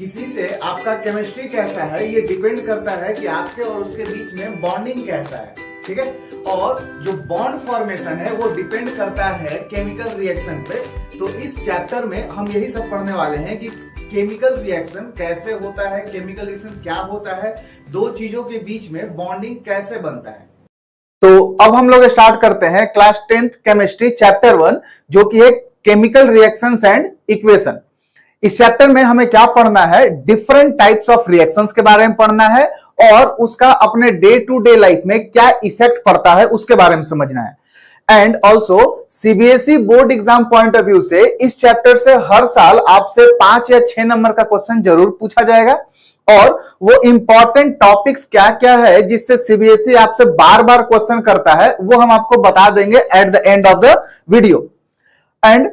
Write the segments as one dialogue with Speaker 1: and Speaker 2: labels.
Speaker 1: किसी से आपका केमिस्ट्री कैसा है ये डिपेंड करता है कि आपके और उसके बीच में बॉन्डिंग कैसा है, ठीक है। और जो बॉन्ड फॉर्मेशन है वो डिपेंड करता है केमिकल रिएक्शन पे। तो इस चैप्टर में हम यही सब पढ़ने वाले हैं कि केमिकल रिएक्शन कैसे होता है, केमिकल रिएक्शन क्या होता है, दो चीजों के बीच में बॉन्डिंग कैसे बनता है। तो अब हम लोग स्टार्ट करते हैं क्लास 10th केमिस्ट्री चैप्टर 1 जो कि है केमिकल रिएक्शंस एंड इक्वेशन। इस चैप्टर में हमें क्या पढ़ना है, डिफरेंट टाइप्स ऑफ रिएक्शंस के बारे में पढ़ना है और उसका अपने डे टू डे लाइफ में क्या इफेक्ट पड़ता है उसके बारे में समझना है। And also CBSE board exam point of view से इस चैप्टर से हर साल आपसे 5 या 6 नंबर का क्वेश्चन जरूर पूछा जाएगा और वो इंपॉर्टेंट टॉपिक्स क्या क्या है जिससे सीबीएसई आपसे बार बार क्वेश्चन करता है वो हम आपको बता देंगे at the end of the video. And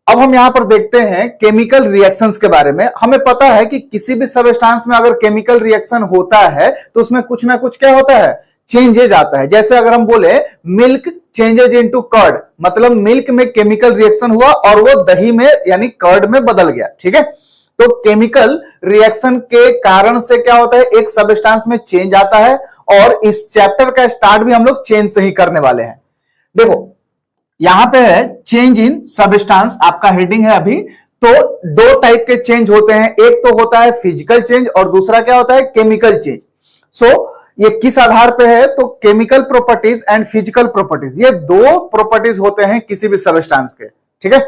Speaker 1: अब हम यहां पर देखते हैं केमिकल रिएक्शंस के बारे में। हमें पता है कि किसी भी सबस्टेंस में अगर केमिकल रिएक्शन होता है तो उसमें कुछ ना कुछ क्या होता है, चेंजेज आता है। जैसे अगर हम बोले मिल्क चेंजेज इनटू कर्ड, मतलब मिल्क में केमिकल रिएक्शन हुआ और वो दही में यानी कर्ड में बदल गया, ठीक है। तो केमिकल रिएक्शन के कारण से क्या होता है, एक सबस्टेंस में चेंज आता है और इस चैप्टर का स्टार्ट भी हम लोग चेंज से ही करने वाले हैं। देखो यहां पे है चेंज इन सबस्टेंस, आपका हेडिंग है अभी। तो दो टाइप के चेंज होते हैं, एक तो होता है फिजिकल चेंज और दूसरा क्या होता है, केमिकल चेंज। सो ये किस आधार पे है, तो chemical properties and physical properties, ये दो प्रॉपर्टीज होते हैं किसी भी सबस्टेंस के, ठीक है।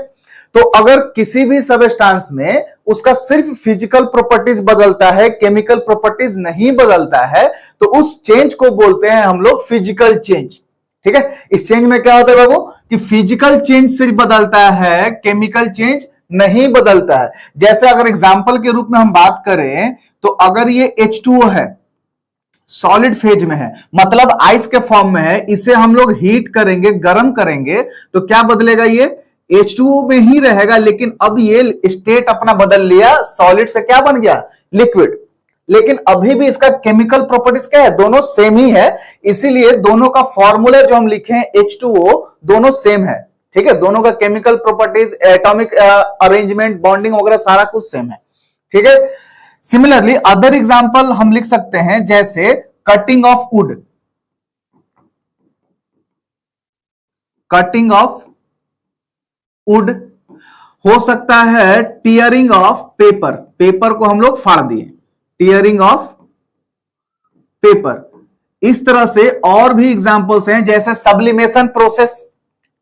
Speaker 1: तो अगर किसी भी सबस्टेंस में उसका सिर्फ फिजिकल प्रॉपर्टीज बदलता है, केमिकल प्रॉपर्टीज नहीं बदलता है, तो उस चेंज को बोलते हैं हम लोग फिजिकल चेंज, ठीक है। इस चेंज में क्या होता है बाबू कि फिजिकल चेंज सिर्फ बदलता है, केमिकल चेंज नहीं बदलता है। जैसे अगर एग्जांपल के रूप में हम बात करें तो अगर ये H2O है, सॉलिड फेज में है, मतलब आइस के फॉर्म में है, इसे हम लोग हीट करेंगे, गर्म करेंगे तो क्या बदलेगा, ये H2O में ही रहेगा, लेकिन अब ये स्टेट अपना बदल लिया, सॉलिड से क्या बन गया, लिक्विड। लेकिन अभी भी इसका केमिकल प्रॉपर्टीज क्या है, दोनों सेम ही है, इसीलिए दोनों का फॉर्मूला जो हम लिखे हैं H2O दोनों सेम है, ठीक है। दोनों का chemical properties, atomic arrangement, bonding वगैरह सारा कुछ सेम है, ठीक है। सिमिलरली अदर एग्जांपल हम लिख सकते हैं जैसे cutting of would, cutting of would हो सकता है टीयरिंग ऑफ पेपर, पेपर को हम लोग फाड़ दिए, टीयरिंग ऑफ पेपर। इस तरह से और भी एग्जांपल्स हैं जैसे सब्लिमेशन प्रोसेस,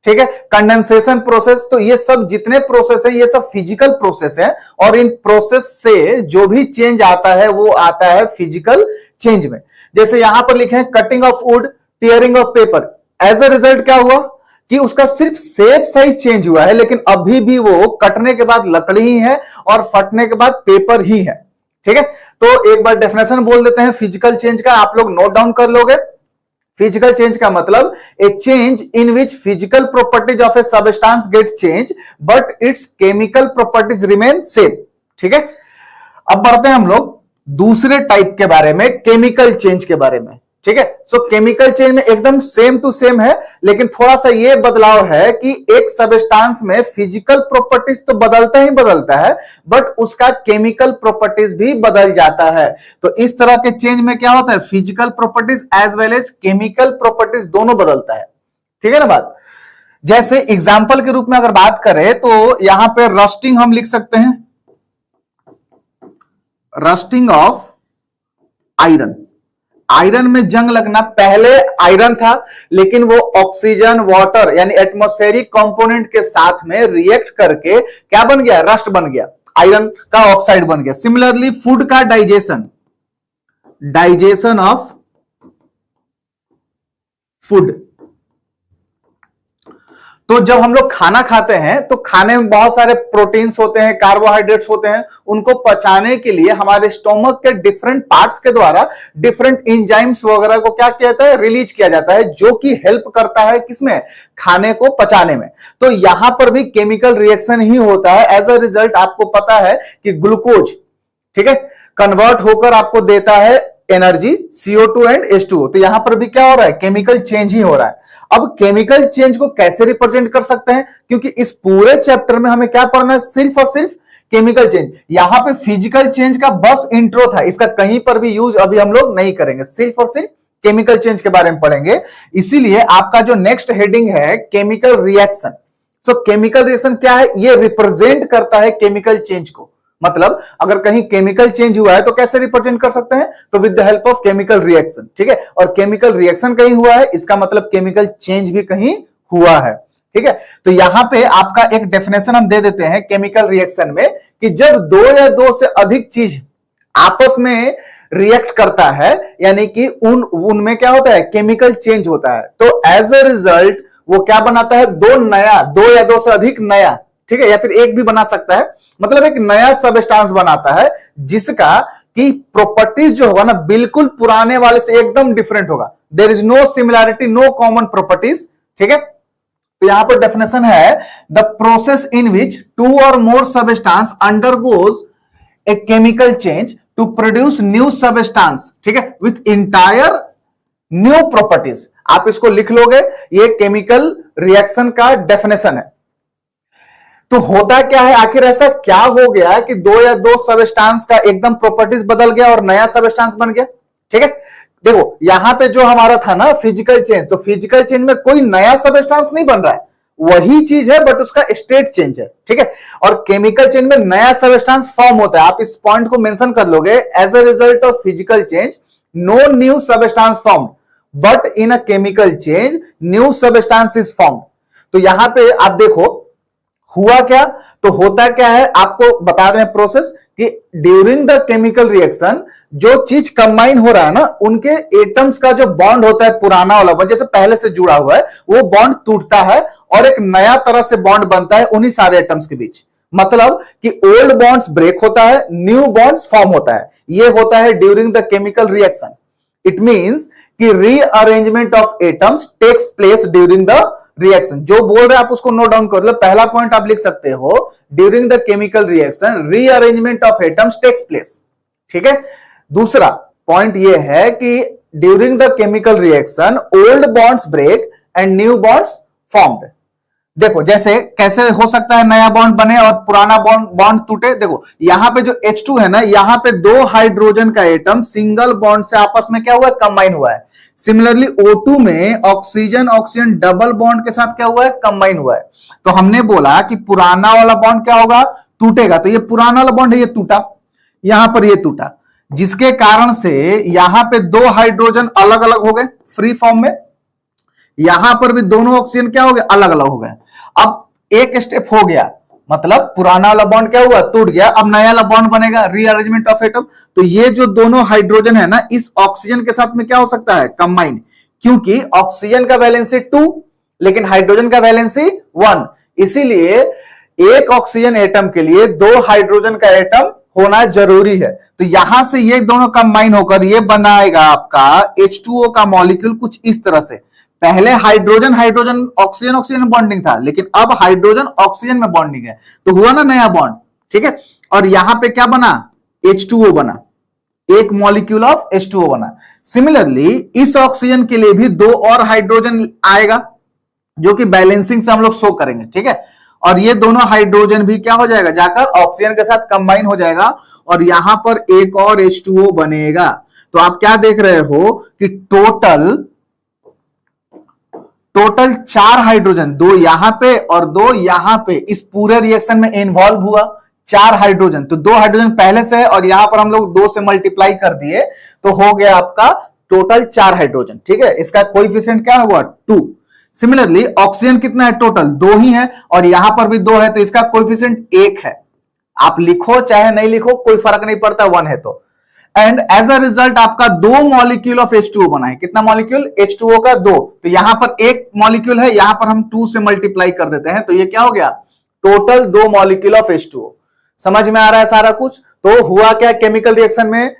Speaker 1: ठीक है, कंडेंसेशन प्रोसेस। तो ये सब जितने प्रोसेस हैं ये सब फिजिकल प्रोसेस है और इन प्रोसेस से जो भी चेंज आता है वो आता है फिजिकल चेंज में। जैसे यहां पर लिखे हैं cutting of wood, tearing of paper, as a result क्या हुआ कि उसका सिर्फ शेप साइज चेंज हुआ है, लेकिन अभी भी वो कटने के बाद लकड़ी ही है और फटने के बाद पेपर ही है, ठीक है। तो एक बार डेफिनेशन बोल देते हैं फिजिकल चेंज का, आप लोग नोट डाउन कर लोगे। फिजिकल चेंज का मतलब a change in which physical properties of a substance get change but its chemical properties remain same, ठीक है। अब बढ़ते हैं हम लोग दूसरे टाइप के बारे में, केमिकल चेंज के बारे में, ठीक है। सो केमिकल चेंज में एकदम सेम टू सेम है, लेकिन थोड़ा सा ये बदलाव है कि एक सबस्टेंस में फिजिकल प्रॉपर्टीज तो बदलता ही बदलता है बट उसका केमिकल प्रॉपर्टीज भी बदल जाता है। तो इस तरह के चेंज में क्या होता है, physical properties as well as chemical properties दोनों बदलता है, ठीक है ना बात। जैसे एग्जांपल के रूप में अगर बात करें तो यहां पे रस्टिंग हम लिख सकते हैं, रस्टिंग ऑफ आयरन। आयरन में जंग लगना, पहले आयरन था लेकिन वो ऑक्सीजन, वाटर यानी एटमॉस्फेरिक कंपोनेंट के साथ में रिएक्ट करके क्या बन गया, रस्ट बन गया, आयरन का ऑक्साइड बन गया। सिमिलरली फूड का डाइजेशन, डाइजेशन ऑफ फूड। तो जब हम लोग खाना खाते हैं तो खाने में बहुत सारे प्रोटीन्स होते हैं, कार्बोहाइड्रेट्स होते हैं, उनको पचाने के लिए हमारे स्टोमक के डिफरेंट पार्ट्स के द्वारा डिफरेंट एंजाइम्स वगैरह को क्या किया जाता है, रिलीज किया जाता है, जो कि हेल्प करता है किसमें, खाने को पचाने में। तो यहां पर भी केमिकल रिएक्शन ही होता है। एज अ रिजल्ट आपको पता है कि ग्लूकोज, ठीक है, कन्वर्ट होकर आपको देता है एनर्जी CO2 एंड H2O। तो यहां पर भी क्या हो रहा है, केमिकल चेंज ही हो रहा है। अब केमिकल चेंज को कैसे रिप्रेजेंट कर सकते हैं, क्योंकि इस पूरे चैप्टर में हमें क्या पढ़ना है, सिर्फ और सिर्फ
Speaker 2: केमिकल चेंज। यहां पे फिजिकल चेंज का बस इंट्रो था, इसका कहीं पर भी यूज अभी हम लोग नहीं करेंगे, सिर्फ और सिर्फ केमिकल चेंज के बारे में पढ़ेंगे। इसीलिए आपका जो नेक्स्ट हेडिंग है केमिकल रिएक्शन। सो केमिकल रिएक्शन क्या है, ये रिप्रेजेंट करता है केमिकल चेंज को। मतलब अगर कहीं केमिकल चेंज हुआ है तो कैसे रिप्रेजेंट कर सकते हैं, तो with the help of chemical reaction, ठीक है। और केमिकल रिएक्शन कहीं हुआ है, इसका मतलब केमिकल चेंज भी कहीं हुआ है, ठीक है। तो यहां पे आपका एक डेफिनेशन हम दे देते हैं केमिकल रिएक्शन में, कि जब दो या दो से अधिक चीज आपस में रिएक्ट करता है, यानी कि उनमें क्या होता है, केमिकल चेंज होता है। तो एज अ रिजल्ट वो क्या बनाता है, दो या दो से अधिक नया, ठीक है, या फिर एक भी बना सकता है, मतलब एक नया सबस्टांस बनाता है जिसका कि प्रॉपर्टीज जो होगा ना बिल्कुल पुराने वाले से एकदम डिफरेंट होगा। There is no similarity, no common properties, ठीक है। तो यहां पर डेफिनेशन है the process in which two or more substance undergoes a chemical change to produce new substance, ठीक है, विथ इंटायर न्यू प्रॉपर्टीज। आप इसको लिख लोगे, ये केमिकल रिएक्शन का डेफिनेशन है। तो होता क्या है, आखिर ऐसा क्या हो गया कि दो या दो सबस्टांस का एकदम प्रॉपर्टीज बदल गया और नया सबस्टांस बन गया, ठीक है। देखो यहां पे जो हमारा था ना फिजिकल चेंज, तो फिजिकल चेंज में कोई नया सबस्टांस नहीं बन रहा है, वही चीज है बट उसका स्टेट चेंज है, ठीक है। और केमिकल चेंज में नया सबस्टांस फॉर्म होता है, आप इस पॉइंट को मेंशन कर लोगे, as a result of physical change no new substance formed, but in a chemical change new substance is formed. तो यहां पे आप देखो हुआ क्या, तो होता क्या है, आपको बता दें प्रोसेस कि ड्यूरिंग द केमिकल रिएक्शन जो चीज कंबाइन हो रहा है ना, उनके एटम्स का जो बॉन्ड होता है पुराना वाला बॉन्ड जैसे पहले से जुड़ा हुआ है, वो बॉन्ड टूटता है और एक नया तरह से बॉन्ड बनता है उन्हीं सारे एटम्स के बीच। मतलब कि ओल्ड बॉन्ड्स ब्रेक होता है, न्यू बॉन्ड्स फॉर्म होता है, ये होता है during the chemical reaction. It means कि rearrangement of atoms takes place during the reaction. जो बोल रहे हैं आप उसको नोट डाउन करो, पहला पॉइंट आप लिख सकते हो, during the chemical reaction rearrangement of atoms takes place, ठीक है। दूसरा पॉइंट ये है कि during the chemical reaction old bonds break and new bonds formed. देखो जैसे कैसे हो सकता है नया बॉन्ड बने और पुराना बॉन्ड टूटे। देखो यहां पे जो H2 है ना, यहां पे दो हाइड्रोजन का एटम सिंगल बॉन्ड से आपस में क्या हुआ है, कंबाइन हुआ है। सिमिलरली O2 में ऑक्सीजन ऑक्सीजन डबल बॉन्ड के साथ क्या हुआ है, कंबाइन हुआ है। तो हमने बोला कि पुराना वाला बॉन्ड क्या होगा, टूटेगा। तो ये पुराना वाला बॉन्ड है, ये टूटा, यहां पर ये टूटा, जिसके कारण से यहां पे दो हाइड्रोजन अलग अलग हो गए फ्री फॉर्म में, यहां पर भी दोनों ऑक्सीजन क्या हो गए, अलग अलग हो गए। अब एक स्टेप हो गया, मतलब पुराना वाला बॉन्ड क्या हुआ, टूट गया, अब नया वाला बॉन्ड बनेगा, रीअरेंजमेंट ऑफ एटम। तो ये जो दोनों हाइड्रोजन है ना, इस ऑक्सीजन के साथ में क्या हो सकता है, कंबाइन, क्योंकि ऑक्सीजन का वैलेंसी 2 लेकिन हाइड्रोजन का वैलेंसी 1, इसीलिए एक ऑक्सीजन एटम के लिए दो हाइड्रोजन का एटम होना जरूरी है। तो यहां से ये दोनों कंबाइन होकर ये बनाएगा आपका H2O का मॉलिक्यूल कुछ इस तरह से। पहले hydrogen hydrogen oxygen oxygen bonding था, लेकिन अब हाइड्रोजन ऑक्सीजन में बॉन्डिंग है, तो हुआ ना नया बॉन्ड, ठीक है। और यहां पे क्या बना, H2O बना, एक मॉलिक्यूल ऑफ H2O बना। सिमिलरली इस ऑक्सीजन के लिए भी दो और हाइड्रोजन आएगा, जो कि बैलेंसिंग से हम लोग शो करेंगे, ठीक है। और ये दोनों हाइड्रोजन भी क्या हो जाएगा, जाकर ऑक्सीजन के साथ कंबाइन हो जाएगा और यहां पर एक और H2O बनेगा। तो आप क्या देख रहे हो कि टोटल 4 हाइड्रोजन, 2 यहां पे और 2 यहां पे, इस पूरे रिएक्शन में इन्वॉल्व हुआ 4 हाइड्रोजन। तो 2 हाइड्रोजन पहले से है और यहां पर हम लोग 2 से मल्टीप्लाई कर दिए, तो हो गया आपका टोटल 4 हाइड्रोजन, ठीक है। इसका कोएफिशिएंट क्या हुआ, 2। सिमिलरली ऑक्सीजन कितना है, टोटल 2 ही है और यहां पर भी 2 है, तो इसका कोएफिशिएंट 1 है। आप लिखो चाहे नहीं लिखो कोई फर्क नहीं पड़ता, 1 है तो। एंड एज अ रिजल्ट आपका 2 मॉलिक्यूल ऑफ H2O बना है। कितना मॉलिक्यूल, H2O का 2। तो यहां पर एक मॉलिक्यूल है, यहां पर हम 2 से मल्टीप्लाई कर देते हैं, तो ये क्या हो गया, टोटल 2 मॉलिक्यूल ऑफ H2O। समझ में आ रहा है सारा कुछ। तो हुआ क्या केमिकल रिएक्शन में,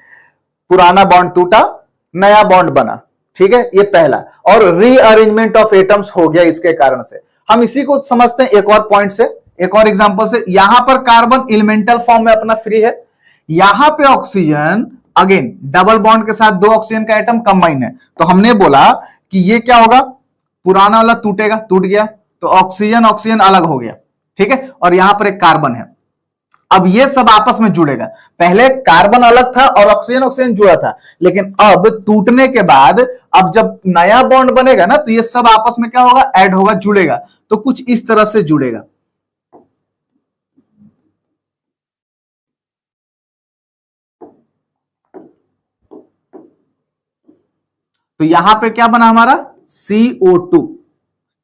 Speaker 2: पुराना बॉन्ड टूटा, नया बॉन्ड बना, ठीक है, ये पहला। और रीअरेंजमेंट ऑफ एटम्स हो गया इसके कारण से। हम इसी को समझते हैं एक और पॉइंट से, एक और एग्जांपल से। यहां पर कार्बन एलिमेंटल फॉर्म में अपना फ्री है, यहां पे ऑक्सीजन अगेन डबल बॉन्ड के साथ 2 ऑक्सीजन का एटम कंबाइन है। तो हमने बोला कि ये क्या होगा, पुराना वाला टूटेगा, टूट गया, तो ऑक्सीजन ऑक्सीजन अलग हो गया, ठीक है। और यहां पर एक कार्बन है, अब ये सब आपस में जुड़ेगा। पहले कार्बन अलग था और ऑक्सीजन ऑक्सीजन जुड़ा था, लेकिन अब टूटने के बाद अब जब नया बॉन्ड बनेगा ना, तो ये सब आपस में क्या होगा, ऐड होगा, जुड़ेगा। तो कुछ इस तरह से जुड़ेगा। तो यहां पे क्या बना हमारा, CO2।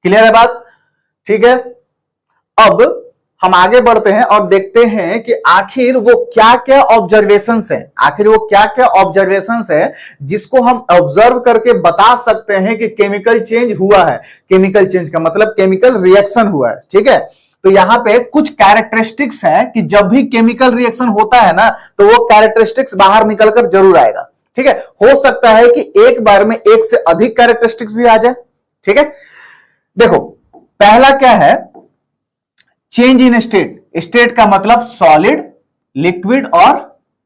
Speaker 2: क्लियर है बात? ठीक है। अब हम आगे बढ़ते हैं और देखते हैं कि आखिर वो क्या क्या ऑब्जर्वेशंस है, आखिर वो क्या क्या ऑब्जर्वेशंस है जिसको हम ऑब्जर्व करके बता सकते हैं कि केमिकल चेंज हुआ है। केमिकल चेंज का मतलब केमिकल रिएक्शन हुआ है। ठीक है। तो यहां पे कुछ कैरेक्टरिस्टिक्स है कि जब भी केमिकल रिएक्शन होता है ना, तो वो कैरेक्टरिस्टिक्स बाहर निकलकर जरूर आएगा। ठीक है। हो सकता है कि एक बार में एक से अधिक कैरेक्टरिस्टिक्स भी आ जाए। ठीक है। देखो, पहला क्या है, चेंज इन स्टेट। स्टेट का मतलब सॉलिड, लिक्विड और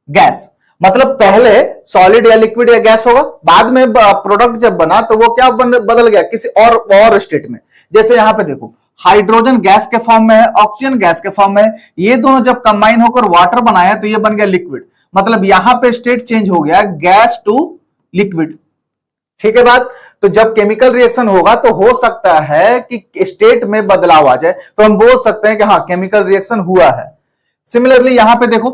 Speaker 2: गैस। मतलब पहले सॉलिड या लिक्विड या गैस होगा, बाद में प्रोडक्ट जब बना तो वो क्या बदल गया किसी और स्टेट में। जैसे यहां पे देखो, हाइड्रोजन गैस के फॉर्म में है, ऑक्सीजन गैस के फॉर्म में है, ये दोनों जब कंबाइन होकर वाटर बनाया तो ये बन गया लिक्विड। मतलब यहां पे स्टेट चेंज हो गया गैस टू लिक्विड। ठीक है बात? तो जब केमिकल रिएक्शन होगा तो हो सकता है कि स्टेट में बदलाव आ जाए, तो हम बोल सकते हैं कि हाँ, केमिकल रिएक्शन हुआ है। सिमिलरली यहां पे देखो,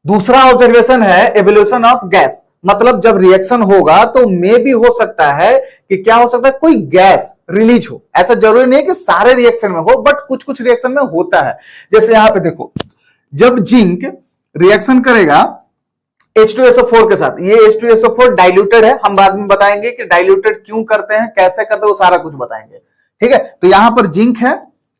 Speaker 2: दूसरा ऑब्जर्वेशन है एवोल्यूशन ऑफ गैस। मतलब जब रिएक्शन होगा तो मे भी हो सकता है कि क्या हो सकता है, कोई गैस रिलीज हो। ऐसा जरूरी नहीं है कि सारे रिएक्शन में हो, बट कुछ कुछ रिएक्शन में होता है। जैसे यहां पे देखो, जब जिंक रिएक्शन करेगा H2SO4 के साथ, ये H2SO4 डाइल्यूटेड है, हम बाद में बताएंगे कि डाइल्यूटेड क्यों करते हैं, कैसे करते हैं, वो सारा कुछ बताएंगे। ठीक है। तो यहां पर जिंक है,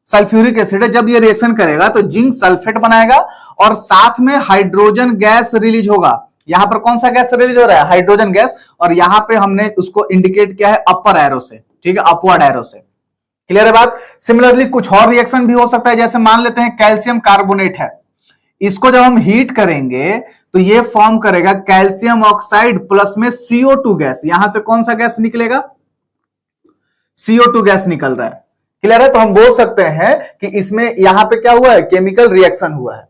Speaker 2: सल्फ्यूरिक एसिड है, जब ये रिएक्शन करेगा तो जिंक सल्फेट बनाएगा और साथ में हाइड्रोजन गैस रिलीज होगा। यहां पर कौन सा गैस रिलीज हो रहा है, हाइड्रोजन गैस, और यहां पे हमने उसको इंडिकेट किया है अपर एरो से। ठीक है, अपवर्ड एरो से। क्लियर है बात? सिमिलरली कुछ और रिएक्शन भी हो सकता है, जैसे मान लेते हैं कैल्शियम कार्बोनेट है, इसको जब हम हीट करेंगे तो ये फॉर्म करेगा कैल्शियम ऑक्साइड प्लस में CO2 गैस। यहां से कौन सा गैस निकलेगा, CO2 गैस निकल रहा है। क्लियर है? तो हम बोल सकते हैं कि इसमें यहां पे क्या हुआ है, केमिकल रिएक्शन हुआ है।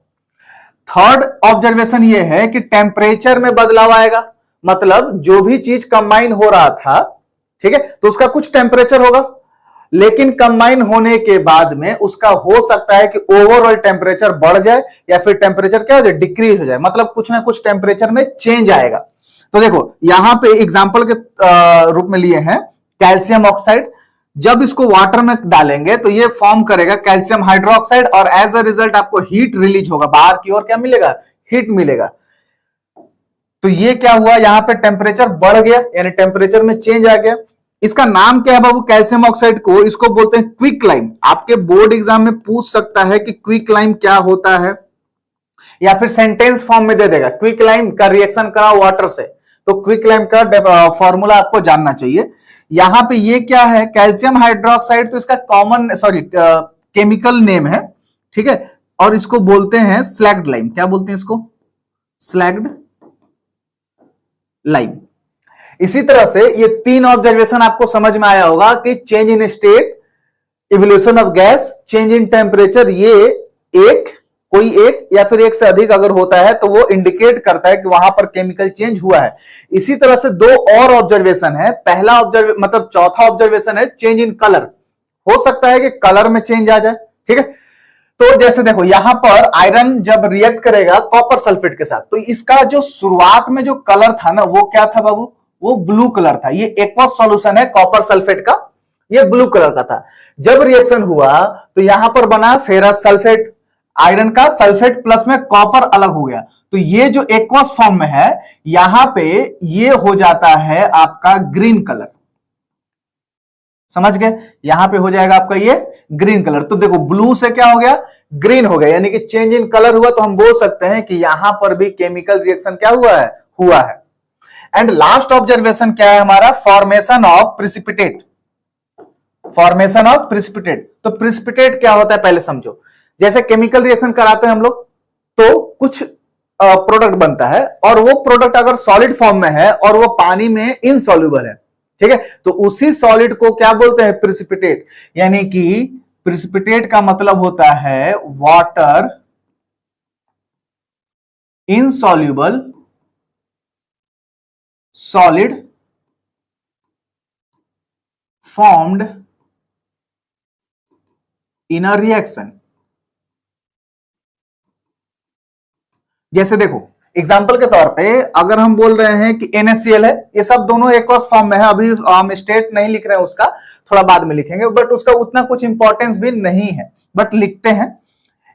Speaker 2: थर्ड ऑब्जर्वेशन ये है कि टेम्परेचर में बदलाव आएगा। मतलब जो भी चीज कंबाइन हो रहा था, ठीक है, तो उसका कुछ टेम्परेचर होगा, लेकिन कंबाइन होने के बाद में उसका हो सकता है कि ओवरऑल टेम्परेचर बढ़ जाए या फिर टेम्परेचर क्या हो जाए, डिक्रीज हो जाए। मतलब कुछ ना कुछ टेम्परेचर में चेंज आएगा। तो देखो यहां पे एग्जांपल के रूप में लिए हैं कैल्शियम ऑक्साइड। जब इसको वाटर में डालेंगे तो ये फॉर्म करेगा कैल्शियम हाइड्रोक्साइड और एज अ रिजल्ट आपको हीट रिलीज होगा, बाहर की ओर क्या मिलेगा, हीट मिलेगा। तो ये क्या हुआ, यहां पे टेम्परेचर बढ़ गया, यानी टेम्परेचर में चेंज आ गया। इसका नाम क्या है बाबू, कैल्शियम ऑक्साइड को इसको बोलते हैं क्विक लाइम। आपके बोर्ड एग्जाम में पूछ सकता है कि क्विक लाइम क्या होता है, या फिर सेंटेंस फॉर्म में दे देगा क्विक लाइम का रिएक्शन करा वाटर से, तो क्विक लाइम का फॉर्मूला आपको जानना चाहिए। यहां पे ये क्या है, कैल्शियम हाइड्रोक्साइड, तो इसका कॉमन केमिकल नेम है। ठीक है, और इसको बोलते हैं स्लैग्ड लाइम। क्या बोलते हैं इसको, स्लैग्ड लाइम। इसी तरह से ये तीन ऑब्जर्वेशन आपको समझ में आया होगा कि change in state, evolution of gas, change in temperature, ये कोई एक या फिर एक से अधिक अगर होता है तो वो इंडिकेट करता है कि वहां पर केमिकल चेंज हुआ है। इसी तरह से दो और ऑब्जर्वेशन है। पहला चौथा ऑब्जर्वेशन है चेंज इन कलर। हो सकता है कि कलर में चेंज आ जाए। ठीक है, तो जैसे देखो यहां पर आयरन जब रिएक्ट करेगा कॉपर सल्फेट के साथ, तो इसका जो शुरुआत में जो कलर था ना, वो क्या था बाबू, वो ब्लू कलर था। ये एक्वस सॉल्यूशन है कॉपर सल्फेट का, ये ब्लू कलर का था। जब रिएक्शन हुआ तो यहां पर बना फेरस सल्फेट, आयरन का सल्फेट प्लस में कॉपर अलग हो गया, तो ये जो एक्वस फॉर्म में है यहां पे ये हो जाता है आपका ग्रीन कलर। समझ गए, यहां पे हो जाएगा आपका ये ग्रीन कलर। तो देखो ब्लू से क्या हो गया, ग्रीन हो गया, यानी कि चेंज इन कलर हुआ। तो हम बोल सकते हैं कि यहां पर भी केमिकल रिएक्शन क्या हुआ है। एंड लास्ट ऑब्जर्वेशन क्या है हमारा, formation of precipitate. Formation of precipitate, तो प्रिसिपिटेट क्या होता है पहले समझो। जैसे केमिकल रिएक्शन कराते हैं हम लोग तो कुछ प्रोडक्ट बनता है, और वो प्रोडक्ट अगर सॉलिड फॉर्म में है और वो पानी में इनसॉल्युबल है, ठीक है, तो उसी सॉलिड को क्या बोलते हैं, प्रिसिपिटेट। यानी कि प्रिसिपिटेट का मतलब होता है water insoluble solid formed in a reaction। जैसे देखो एग्जाम्पल के तौर पे अगर हम बोल रहे हैं कि NaCl है, ये सब दोनों एक्वस फॉर्म में है, अभी हम स्टेट नहीं लिख रहे हैं, उसका थोड़ा बाद में लिखेंगे, बट उसका उतना कुछ इंपॉर्टेंस भी नहीं है, बट लिखते हैं।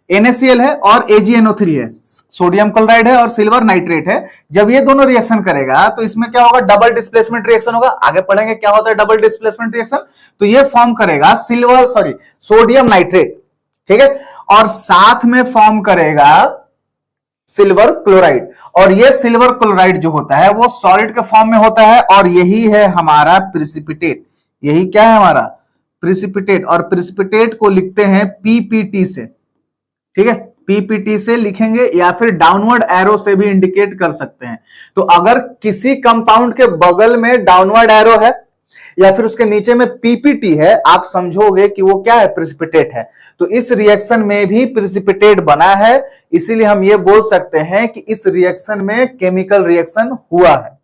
Speaker 2: NaCl है और AgNO3 है, सोडियम क्लोराइड है और सिल्वर नाइट्रेट है। जब ये दोनों रिएक्शन करेगा तो इसमें क्या होगा, डबल डिस्प्लेसमेंट रिएक्शन होगा। आगे पढ़ेंगे क्या होता है डबल डिस्प्लेसमेंट रिएक्शन। तो ये फॉर्म करेगा सोडियम नाइट्रेट, ठीक है, और साथ में फॉर्म करेगा सिल्वर क्लोराइड। और ये सिल्वर क्लोराइड जो होता है वो सॉलिड के फॉर्म में होता है, और यही है हमारा प्रिसिपिटेट। यही क्या है हमारा प्रिसिपिटेट, और प्रिसिपिटेट को लिखते हैं पीपीटी से, ठीक है, पीपीटी से लिखेंगे या फिर डाउनवर्ड एरो से भी इंडिकेट कर सकते हैं। तो अगर किसी कंपाउंड के बगल में डाउनवर्ड एरो है या फिर उसके नीचे में पीपीटी है, आप समझोगे कि वो क्या है, प्रिसिपिटेट है। तो इस रिएक्शन में भी प्रिसिपिटेट बना है, इसीलिए हम ये बोल सकते हैं कि इस रिएक्शन में केमिकल रिएक्शन हुआ है।